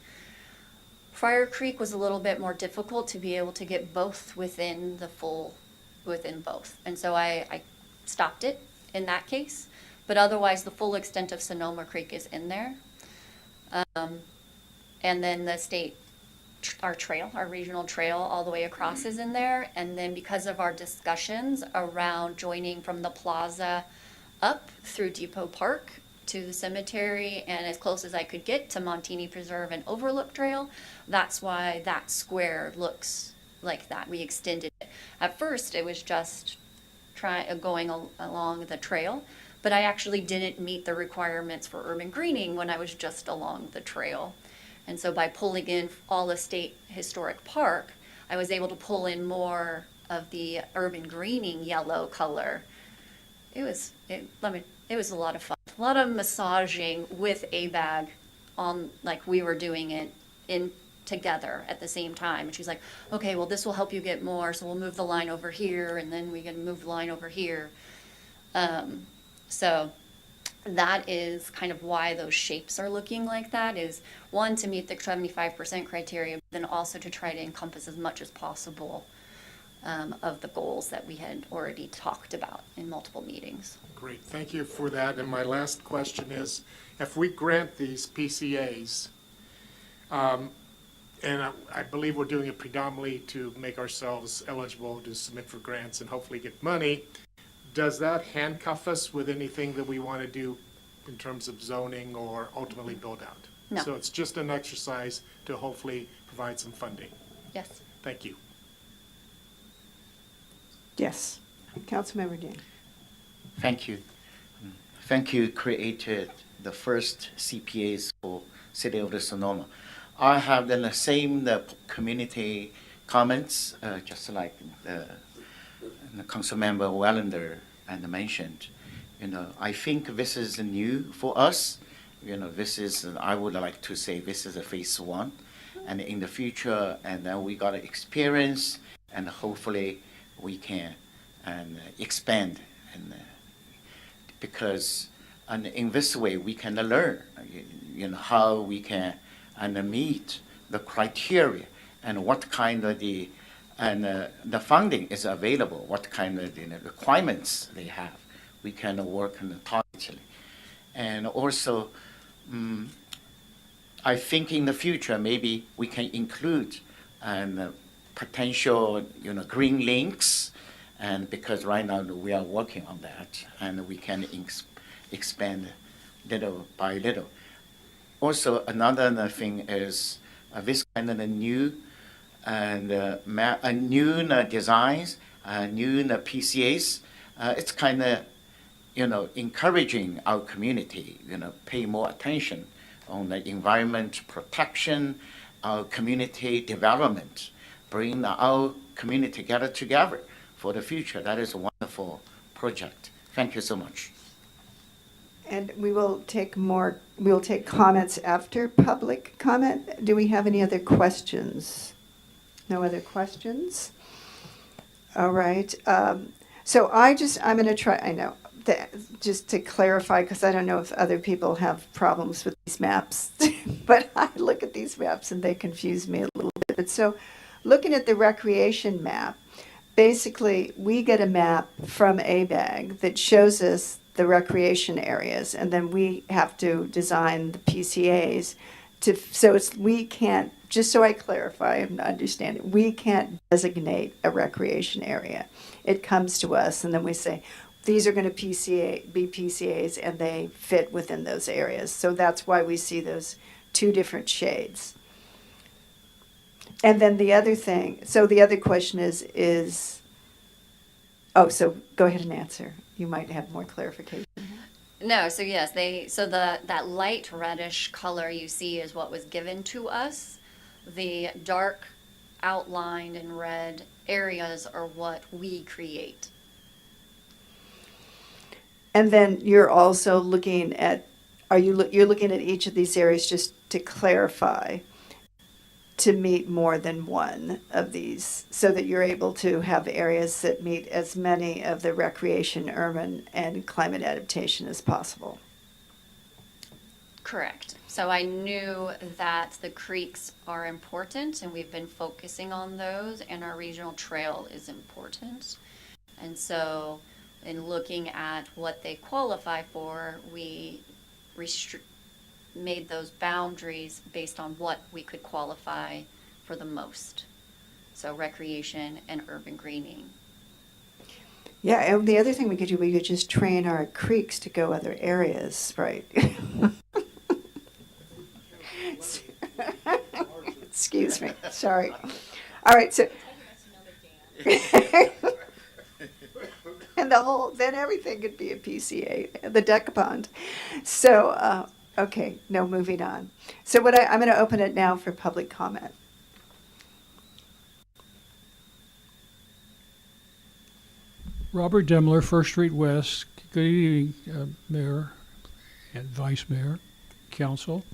Friar Creek was a little bit more difficult to be able to get both within both. And so I stopped it in that case, but otherwise the full extent of Sonoma Creek is in there. And then the state, our regional trail all the way across is in there. And then because of our discussions around joining from the plaza up through Depot Park to the cemetery and as close as I could get to Montini Preserve and Overlook Trail, that's why that square looks like that. We extended it. At first, it was just going along the trail, but I actually didn't meet the requirements for urban greening when I was just along the trail. And so by pulling in all the state historic park, I was able to pull in more of the urban greening yellow color. It was a lot of fun. A lot of massaging with a bag on, like we were doing it in together at the same time. And she's like, okay, well, this will help you get more. So we'll move the line over here, and then we can move the line over here. So that is kind of why those shapes are looking like that, is one, to meet the 75% criteria, but then also to try to encompass as much as possible of the goals that we had already talked about in multiple meetings. Great, thank you for that. And my last question is, if we grant these PCAs, and I believe we're doing it predominantly to make ourselves eligible to submit for grants and hopefully get money, does that handcuff us with anything that we want to do in terms of zoning or ultimately build out? No. So it's just an exercise to hopefully provide some funding. Yes. Thank you. Yes. Councilmember Dan. Thank you. Thank you created the first CPAs for City of Sonoma. I have the same community comments, just like the Councilmember Wellander and mentioned. I think this is new for us. This is, I would like to say, this is a phase one, and in the future, and then we got experience, and hopefully we can expand, and because in this way we can learn, how we can meet the criteria and what kind of the funding is available, what kind of requirements they have. We can work targetedly. And also, I think in the future, maybe we can include potential, green links, and because right now we are working on that, and we can expand little by little. Also, another thing is this kind of new new designs, new PCAs. It's kind of encouraging our community, pay more attention on the environment protection, our community development, bring our community together for the future. That is a wonderful project. Thank you so much. And we'll take comments after public comment. Do we have any other questions? No other questions? All right. So I'm going to try, I know, just to clarify, because I don't know if other people have problems with these maps, but I look at these maps and they confuse me a little bit. But so, looking at the recreation map, basically we get a map from ABAG that shows us the recreation areas, and then we have to design the PCAs to, so it's, we can't, just so I clarify and understand it, we can't designate a recreation area. It comes to us, and then we say, these are going to be PCAs, and they fit within those areas. So that's why we see those two different shades. And then the other thing, so the other question is, oh, so go ahead and answer. You might have more clarification. No, so yes, that light reddish color you see is what was given to us. The dark outlined in red areas are what we create. And then you're also looking at, you're looking at each of these areas just to clarify, to meet more than one of these, so that you're able to have areas that meet as many of the recreation, urban, and climate adaptation as possible. Correct. So I knew that the creeks are important, and we've been focusing on those, and our regional trail is important. And so in looking at what they qualify for, we made those boundaries based on what we could qualify for the most. So recreation and urban greening. Yeah, and the other thing we could just train our creeks to go other areas, right? Excuse me, sorry. All right, so. And then everything could be a PCA, the duck pond. So, okay, no, moving on. So I'm going to open it now for public comment. Robert Demler, First Street West. Good evening, Mayor and Vice Mayor, Council.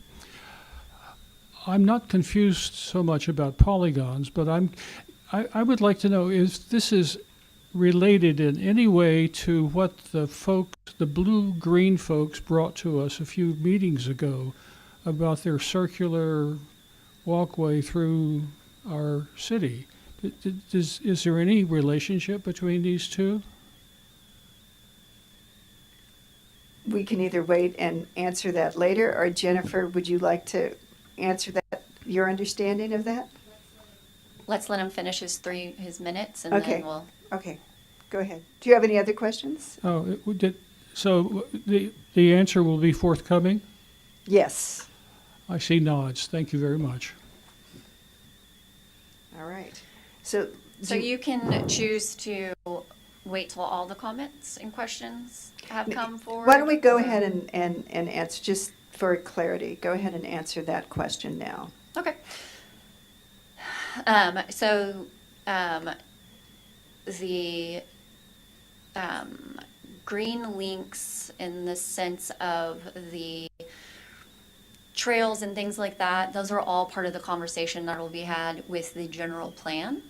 I'm not confused so much about polygons, but I would like to know if this is related in any way to what the blue-green folks brought to us a few meetings ago about their circular walkway through our city. Is there any relationship between these two? We can either wait and answer that later, or Jennifer, would you like to answer that, your understanding of that? Let's let him finish his minutes, and Okay. then we'll. Okay, go ahead. Do you have any other questions? Oh, so the answer will be forthcoming? Yes. I see nods. Thank you very much. All right. So You can choose to wait till all the comments and questions have come forward. why don't we go ahead and answer, just for clarity, go ahead and answer that question now. Okay. The green links, in the sense of the trails and things like that, those are all part of the conversation that will be had with the general plan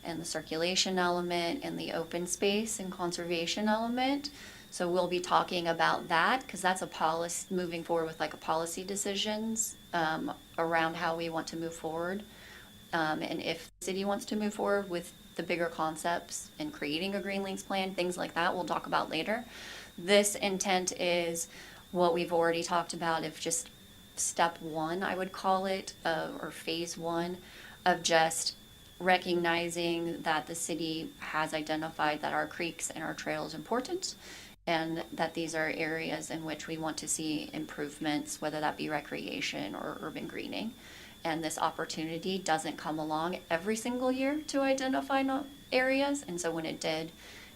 and the circulation element and the open space and conservation element. So we'll be talking about that, because that's a policy, moving forward with like a policy decisions around how we want to move forward. And if the city wants to move forward with the bigger concepts and creating a green links plan, things like that, we'll talk about later. This intent is what we've already talked about, of just step one, I would call it, or phase one, of just recognizing that the city has identified that our creeks and our trails are important, and that these are areas in which we want to see improvements, whether that be recreation or urban greening. And this opportunity doesn't come along every single year to identify areas. And so when it did,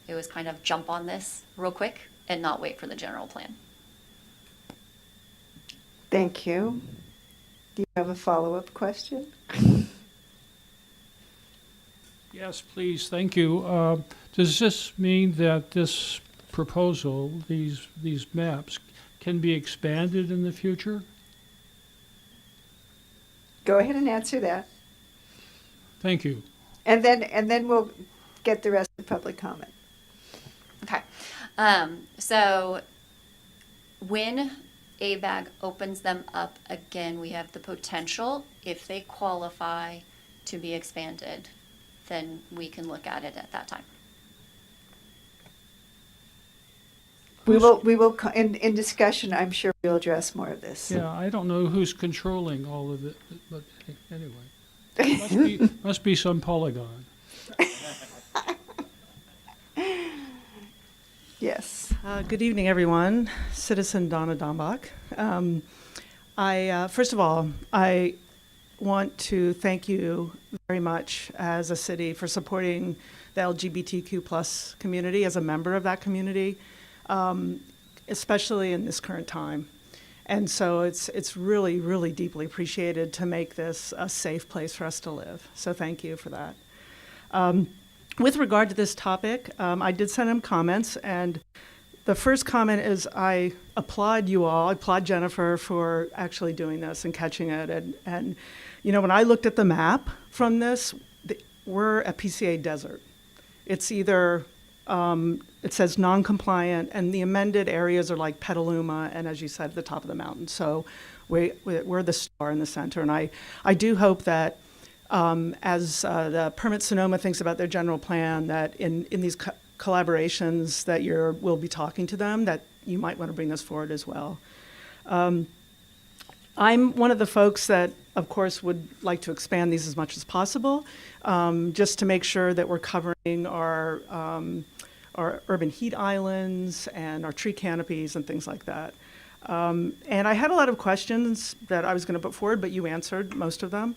it was kind of jump on this real quick and not wait for the general plan. Thank you. Do you have a follow-up question? Yes, please. Thank you. Does this mean that this proposal, these maps, can be expanded in the future? Go ahead and answer that. Thank you. And then we'll get the rest of the public comment. Okay. So when ABAG opens them up again, we have the potential, if they qualify, to be expanded. Then we can look at it at that time. In discussion, I'm sure we'll address more of this. Yeah, I don't know who's controlling all of it, but anyway. Must be some polygon. Yes. Good evening, everyone. Citizen Donna Dombach. First of all, I want to thank you very much as a city for supporting the LGBTQ plus community, as a member of that community, especially in this current time. And so it's really, really deeply appreciated to make this a safe place for us to live. So thank you for that. With regard to this topic, I did send him comments, and the first comment is I applaud you all, I applaud Jennifer for actually doing this and catching it. And you know, when I looked at the map from this, we're a PCA desert. It's either, it says non-compliant, and the amended areas are like Petaluma, and as you said, the top of the mountain. So we're the star in the center, and I do hope that as the Permit Sonoma thinks about their general plan, that in these collaborations that we'll be talking to them, that you might want to bring this forward as well. I'm one of the folks that, of course, would like to expand these as much as possible, just to make sure that we're covering our urban heat islands and our tree canopies and things like that. And I had a lot of questions that I was going to put forward, but you answered most of them.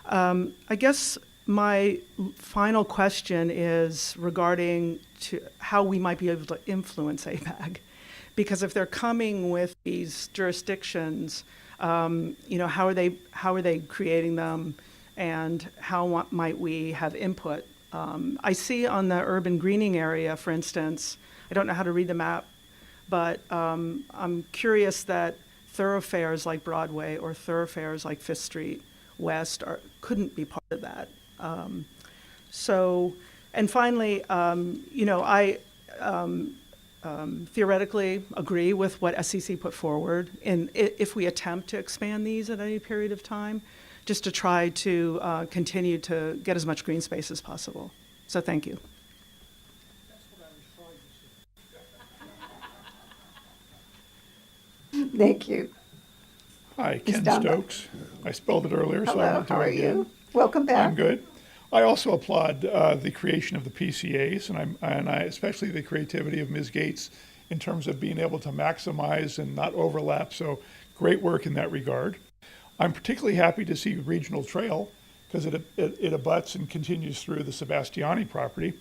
I guess my final question is regarding to how we might be able to influence ABAG. Because if they're coming with these jurisdictions, you know, how are they creating them, and how might we have input? I see on the urban greening area, for instance, I don't know how to read the map, but I'm curious that thoroughfares like Broadway or thoroughfares like Fifth Street West couldn't be part of that. And finally, you know, I theoretically agree with what SCC put forward, if we attempt to expand these at any period of time, just to try to continue to get as much green space as possible. So thank you. Thank you. Hi, Ms. Ken Dunlap. Stokes. I spelled it earlier, so I Hello, won't do how it are again. you? Welcome back. I'm good. I also applaud the creation of the PCAs, and I especially the creativity of Ms. Gates in terms of being able to maximize and not overlap. So great work in that regard. I'm particularly happy to see Regional Trail because it abuts and continues through the Sebastiani property.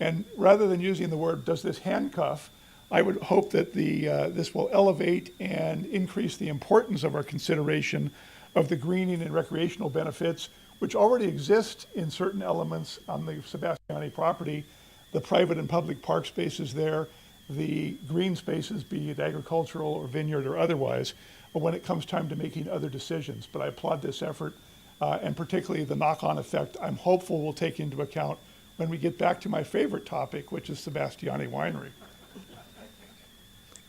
And rather than using the word, does this handcuff, I would hope that this will elevate and increase the importance of our consideration of the greening and recreational benefits, which already exist in certain elements on the Sebastiani property, the private and public park spaces there, the green spaces, be it agricultural or vineyard or otherwise, when it comes time to making other decisions. But I applaud this effort, and particularly the knock-on effect I'm hopeful we'll take into account when we get back to my favorite topic, which is Sebastiani Winery.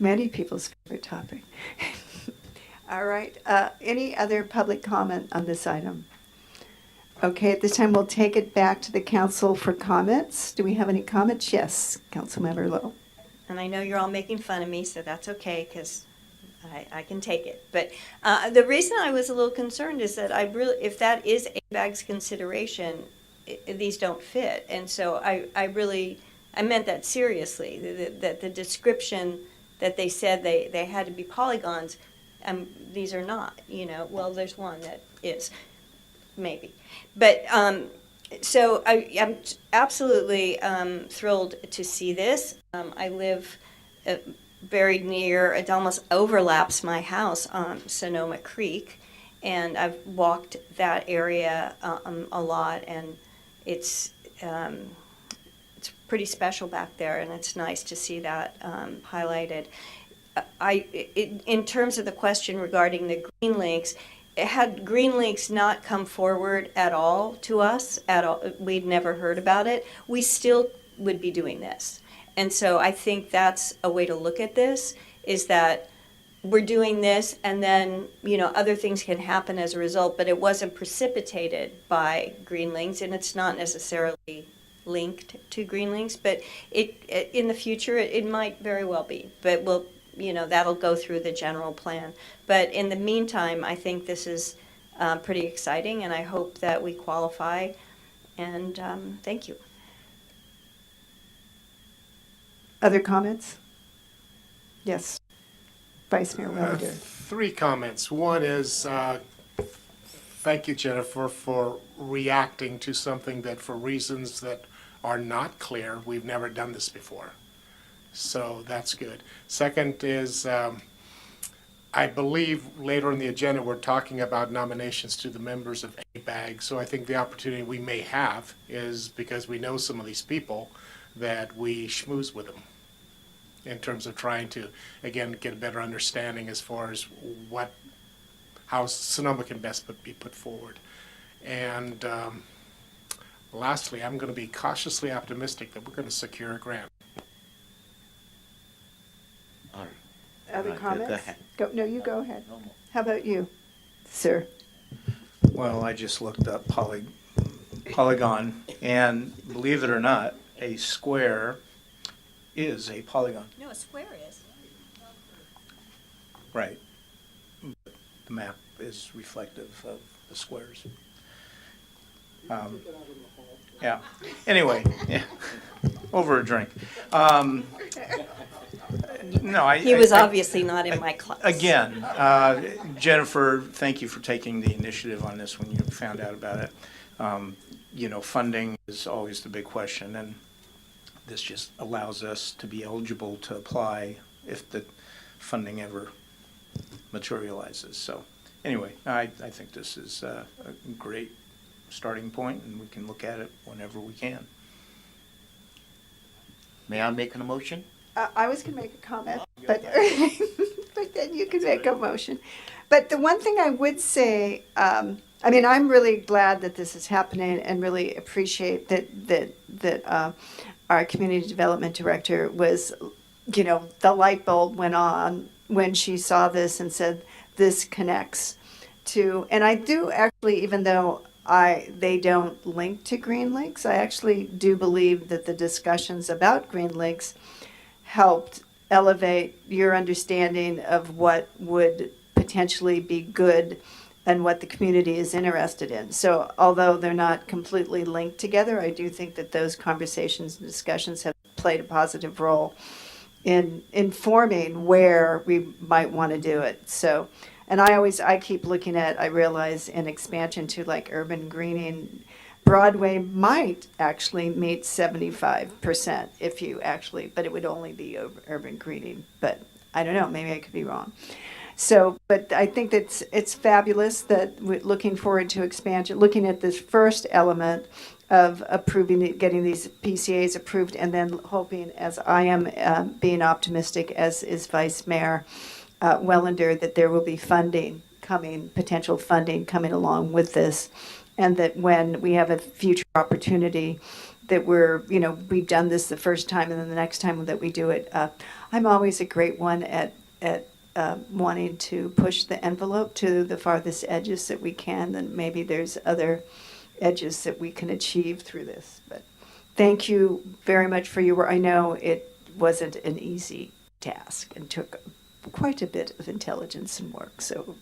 Many people's favorite topic. All right. Any other public comment on this item? Okay, at this time, we'll take it back to the council for comments. Do we have any comments? Yes, Councilmember Lowe. And I know you're all making fun of me, so that's okay, because I can take it. But the reason I was a little concerned is that if that is ABAG's consideration, these don't fit. And so I meant that seriously, that the description that they said they had to be polygons, these are not, you know. Well, there's one that is, maybe. But so I'm absolutely thrilled to see this. I live very near, it almost overlaps my house on Sonoma Creek, and I've walked that area a lot, and it's pretty special back there, and it's nice to see that highlighted. In terms of the question regarding the green links, had green links not come forward at all to us, we'd never heard about it, we still would be doing this. And so I think that's a way to look at this, is that we're doing this and then, other things can happen as a result, but it wasn't precipitated by greenlings, and it's not necessarily linked to greenlings, but in the future, it might very well be, but that'll go through the general plan. But in the meantime, I think this is pretty exciting, and I hope that we qualify, and thank you. Other comments? Yes. Vice Mayor Wellander. 3 comments. One is, thank you, Jennifer, for reacting to something that, for reasons that are not clear, we've never done this before. So that's good. Second is, I believe later in the agenda, we're talking about nominations to the members of ABAG. So I think the opportunity we may have is, because we know some of these people, that we schmooze with them in terms of trying to, again, get a better understanding as far as how Sonoma can best be put forward. And lastly, I'm going to be cautiously optimistic that we're going to secure a grant. All right. Other Go comments? ahead. No, you go ahead. How about you, sir? Well, I just looked up polygon, and believe it or not, a square is a polygon. No, a square is. Right. The map is reflective of the squares. Yeah. Anyway, yeah. Over a drink. No, He was obviously not in my class. Again, Jennifer, thank you for taking the initiative on this when you found out about it. Funding is always the big question, and this just allows us to be eligible to apply if the funding ever materializes. So anyway, I think this is a great starting point, and we can look at it whenever we can. May I make a motion? I was going to make a comment, but but then you can make a motion. But the one thing I would say, I'm really glad that this is happening, and really appreciate that our community development director was, the light bulb went on when she saw this and said, this connects to, and I do actually, even though they don't link to green links, I actually do believe that the discussions about green links helped elevate your understanding of what would potentially be good and what the community is interested in. So although they're not completely linked together, I do think that those conversations and discussions have played a positive role in informing where we might want to do it. So, and I keep looking at, I realize, an expansion to like urban greening. Broadway might actually meet 75% if you actually, but it would only be urban greening. But I don't know, maybe I could be wrong. So, but I think that it's fabulous that we're looking forward to expansion, looking at this first element of approving it, getting these PCAs approved, and then hoping, as I am being optimistic, as is Vice Mayor Wellander, that there will be potential funding coming along with this, and that when we have a future opportunity, that we've done this the first time, and then the next time that we do it, I'm always a great one at wanting to push the envelope to the farthest edges that we can, then maybe there's other edges that we can achieve through this. But thank you very much for your work. I know it wasn't an easy task and took quite a bit of intelligence and work, so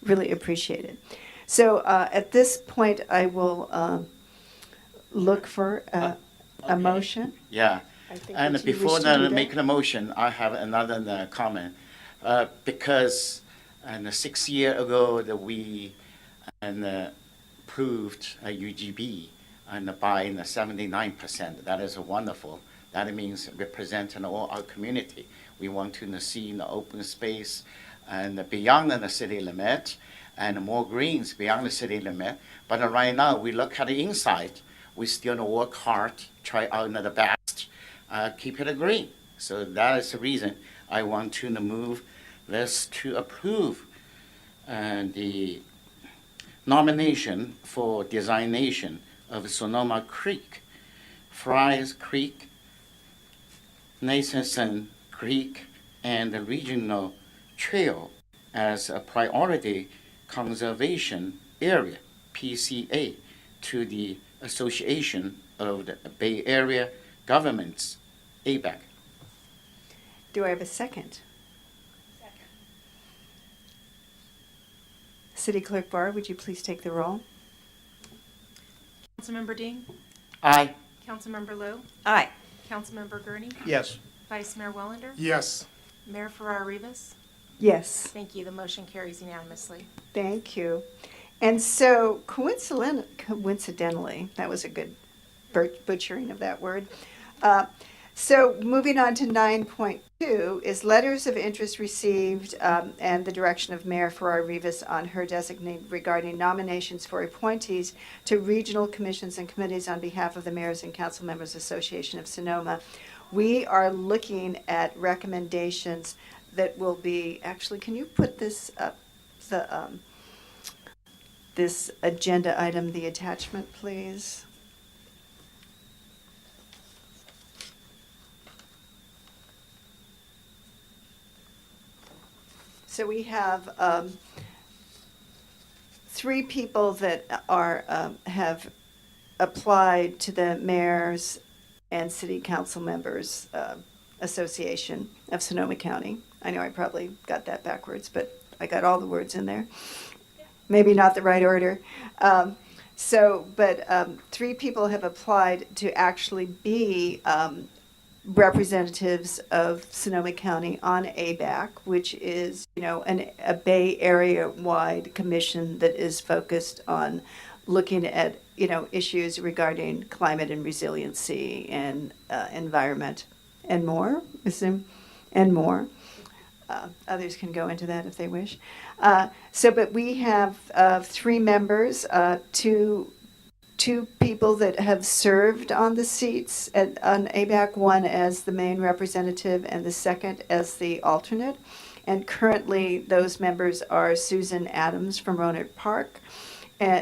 really appreciate it. So at this point, I will look for a motion. Yeah. I think And that you before wish to do that. making a motion, I have another comment. Because 6 years ago that we approved UGB and by 79%. That is wonderful. That means representing all our community. We want to see in the open space and beyond the city limit and more greens beyond the city limit. But right now we look at the inside. We still work hard, try out the best, keep it green. So that is the reason I want to move this to approve the nomination for designation of Sonoma Creek, Fry's Creek Janson Creek and the Regional Trail as a priority conservation area, PCA, to the Association of the Bay Area Governments, ABAG. Do I have a second? City Clerk Barr, would you please take the roll? Councilmember Dean, Aye. Councilmember Lowe, Aye. Councilmember Gurney, Yes. Vice Mayor Wellander, Yes. Mayor Farrar-Rivas. Yes. Thank you. The motion carries unanimously. Thank you. And so coincidentally, that was a good butchering of that word. So moving on to 9.2 is letters of interest received and the direction of Mayor Farrar-Rivas on her designate regarding nominations for appointees to regional commissions and committees on behalf of the Mayors and Council Members Association of Sonoma. We are looking at recommendations that will be, actually, can you put this up, this agenda item, the attachment, please? So we have 3 people that are have applied to the Mayors and City Council Members Association of Sonoma County. I know I probably got that backwards, but I got all the words in there. Maybe not the right order. But 3 people have applied to actually be representatives of Sonoma County on ABAC, which is, a Bay Area-wide commission that is focused on looking at, issues regarding climate and resiliency and environment and more. Others can go into that if they wish. But we have 3 members, two people that have served on the seats on ABAC, one as the main representative and the second as the alternate. And currently, those members are Susan Adams from Roanoke Park,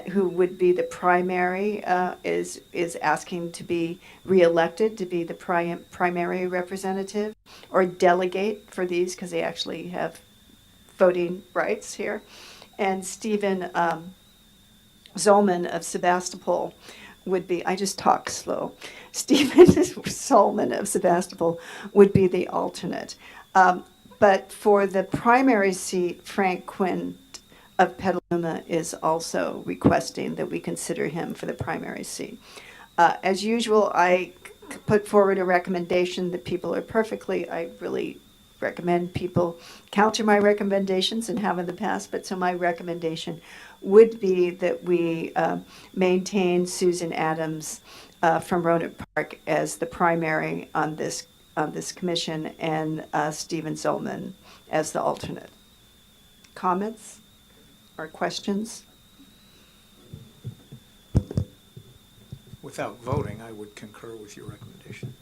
who would be the primary, is asking to be reelected to be the primary representative or delegate for these, because they actually have voting rights here. And Stephen Zolman of Sebastopol would be, I just talk slow, Stephen Zolman of Sebastopol would be the alternate. But for the primary seat, Frank Quinn of Petaluma is also requesting that we consider him for the primary seat. As usual, I put forward a recommendation that people are perfectly, I really recommend people counter my recommendations and have in the past, but so my recommendation would be that we maintain Susan Adams from Roanoke Park as the primary on this commission and Stephen Zolman as the alternate. Comments or questions? Without voting, I would concur with your recommendation.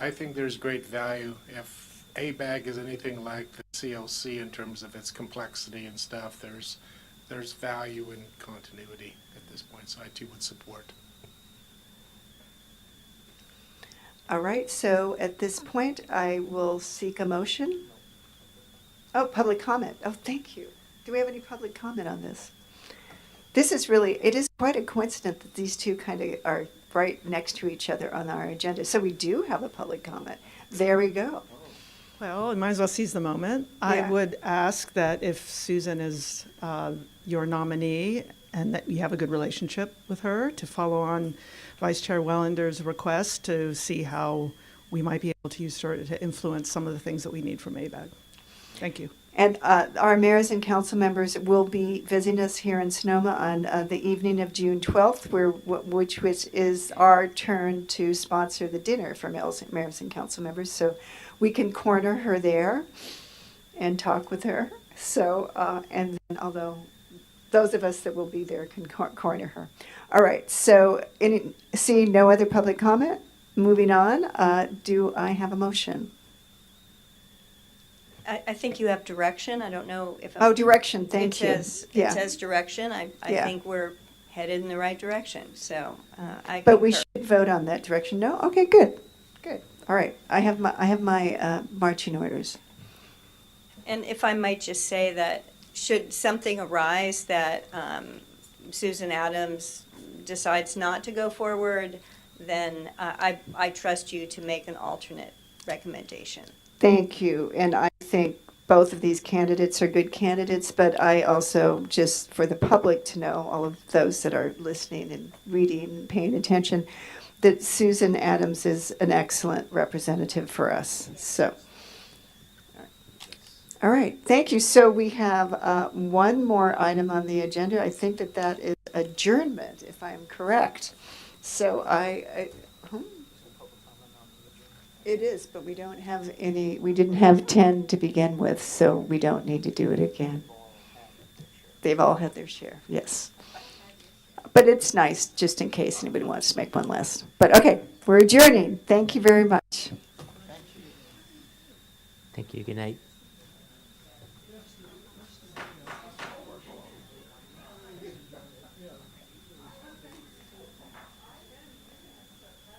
I think there's great value if ABAG is anything like the CLC in terms of its complexity and stuff. There's value in continuity at this point, so I too would support. All right, so at this point, I will seek a motion. Oh, public comment. Oh, thank you. Do we have any public comment on this? This is really, it is quite a coincidence that these two kind of are right next to each other on our agenda. So we do have a public comment. There we go. Well, I might as well seize the moment. Yeah. I would ask that if Susan is your nominee and that you have a good relationship with her, to follow on Vice Chair Wellander's request to see how we might be able to use her to influence some of the things that we need from ABAG. Thank you. And our mayors and council members will be visiting us here in Sonoma on the evening of June 12th, which is our turn to sponsor the dinner for mayors and council members. So we can corner her there and talk with her. So, and then although those of us that will be there can corner her. All right, so seeing no other public comment, moving on, do I have a motion? I think you have direction. I don't know if. Oh, direction, thank you. It Yeah. says direction. I Yeah. think we're headed in the right direction, so I But we concur. should vote on that direction. No? Okay, good. Good. All right, I have my marching orders. And if I might just say that should something arise that Susan Adams decides not to go forward, then I trust you to make an alternate recommendation. Thank you, and I think both of these candidates are good candidates, but I also, just for the public to know, all of those that are listening and reading and paying attention, that Susan Adams is an excellent representative for us. So, all right, thank you. So we have one more item on the agenda. I think that is adjournment, if I'm correct. So it is, but we don't have any, we didn't have 10 to begin with, so we don't need to do it again. They've all had their share, yes. But it's nice, just in case anybody wants to make one last. But okay, we're adjourning. Thank you very much. Thank you. Good night.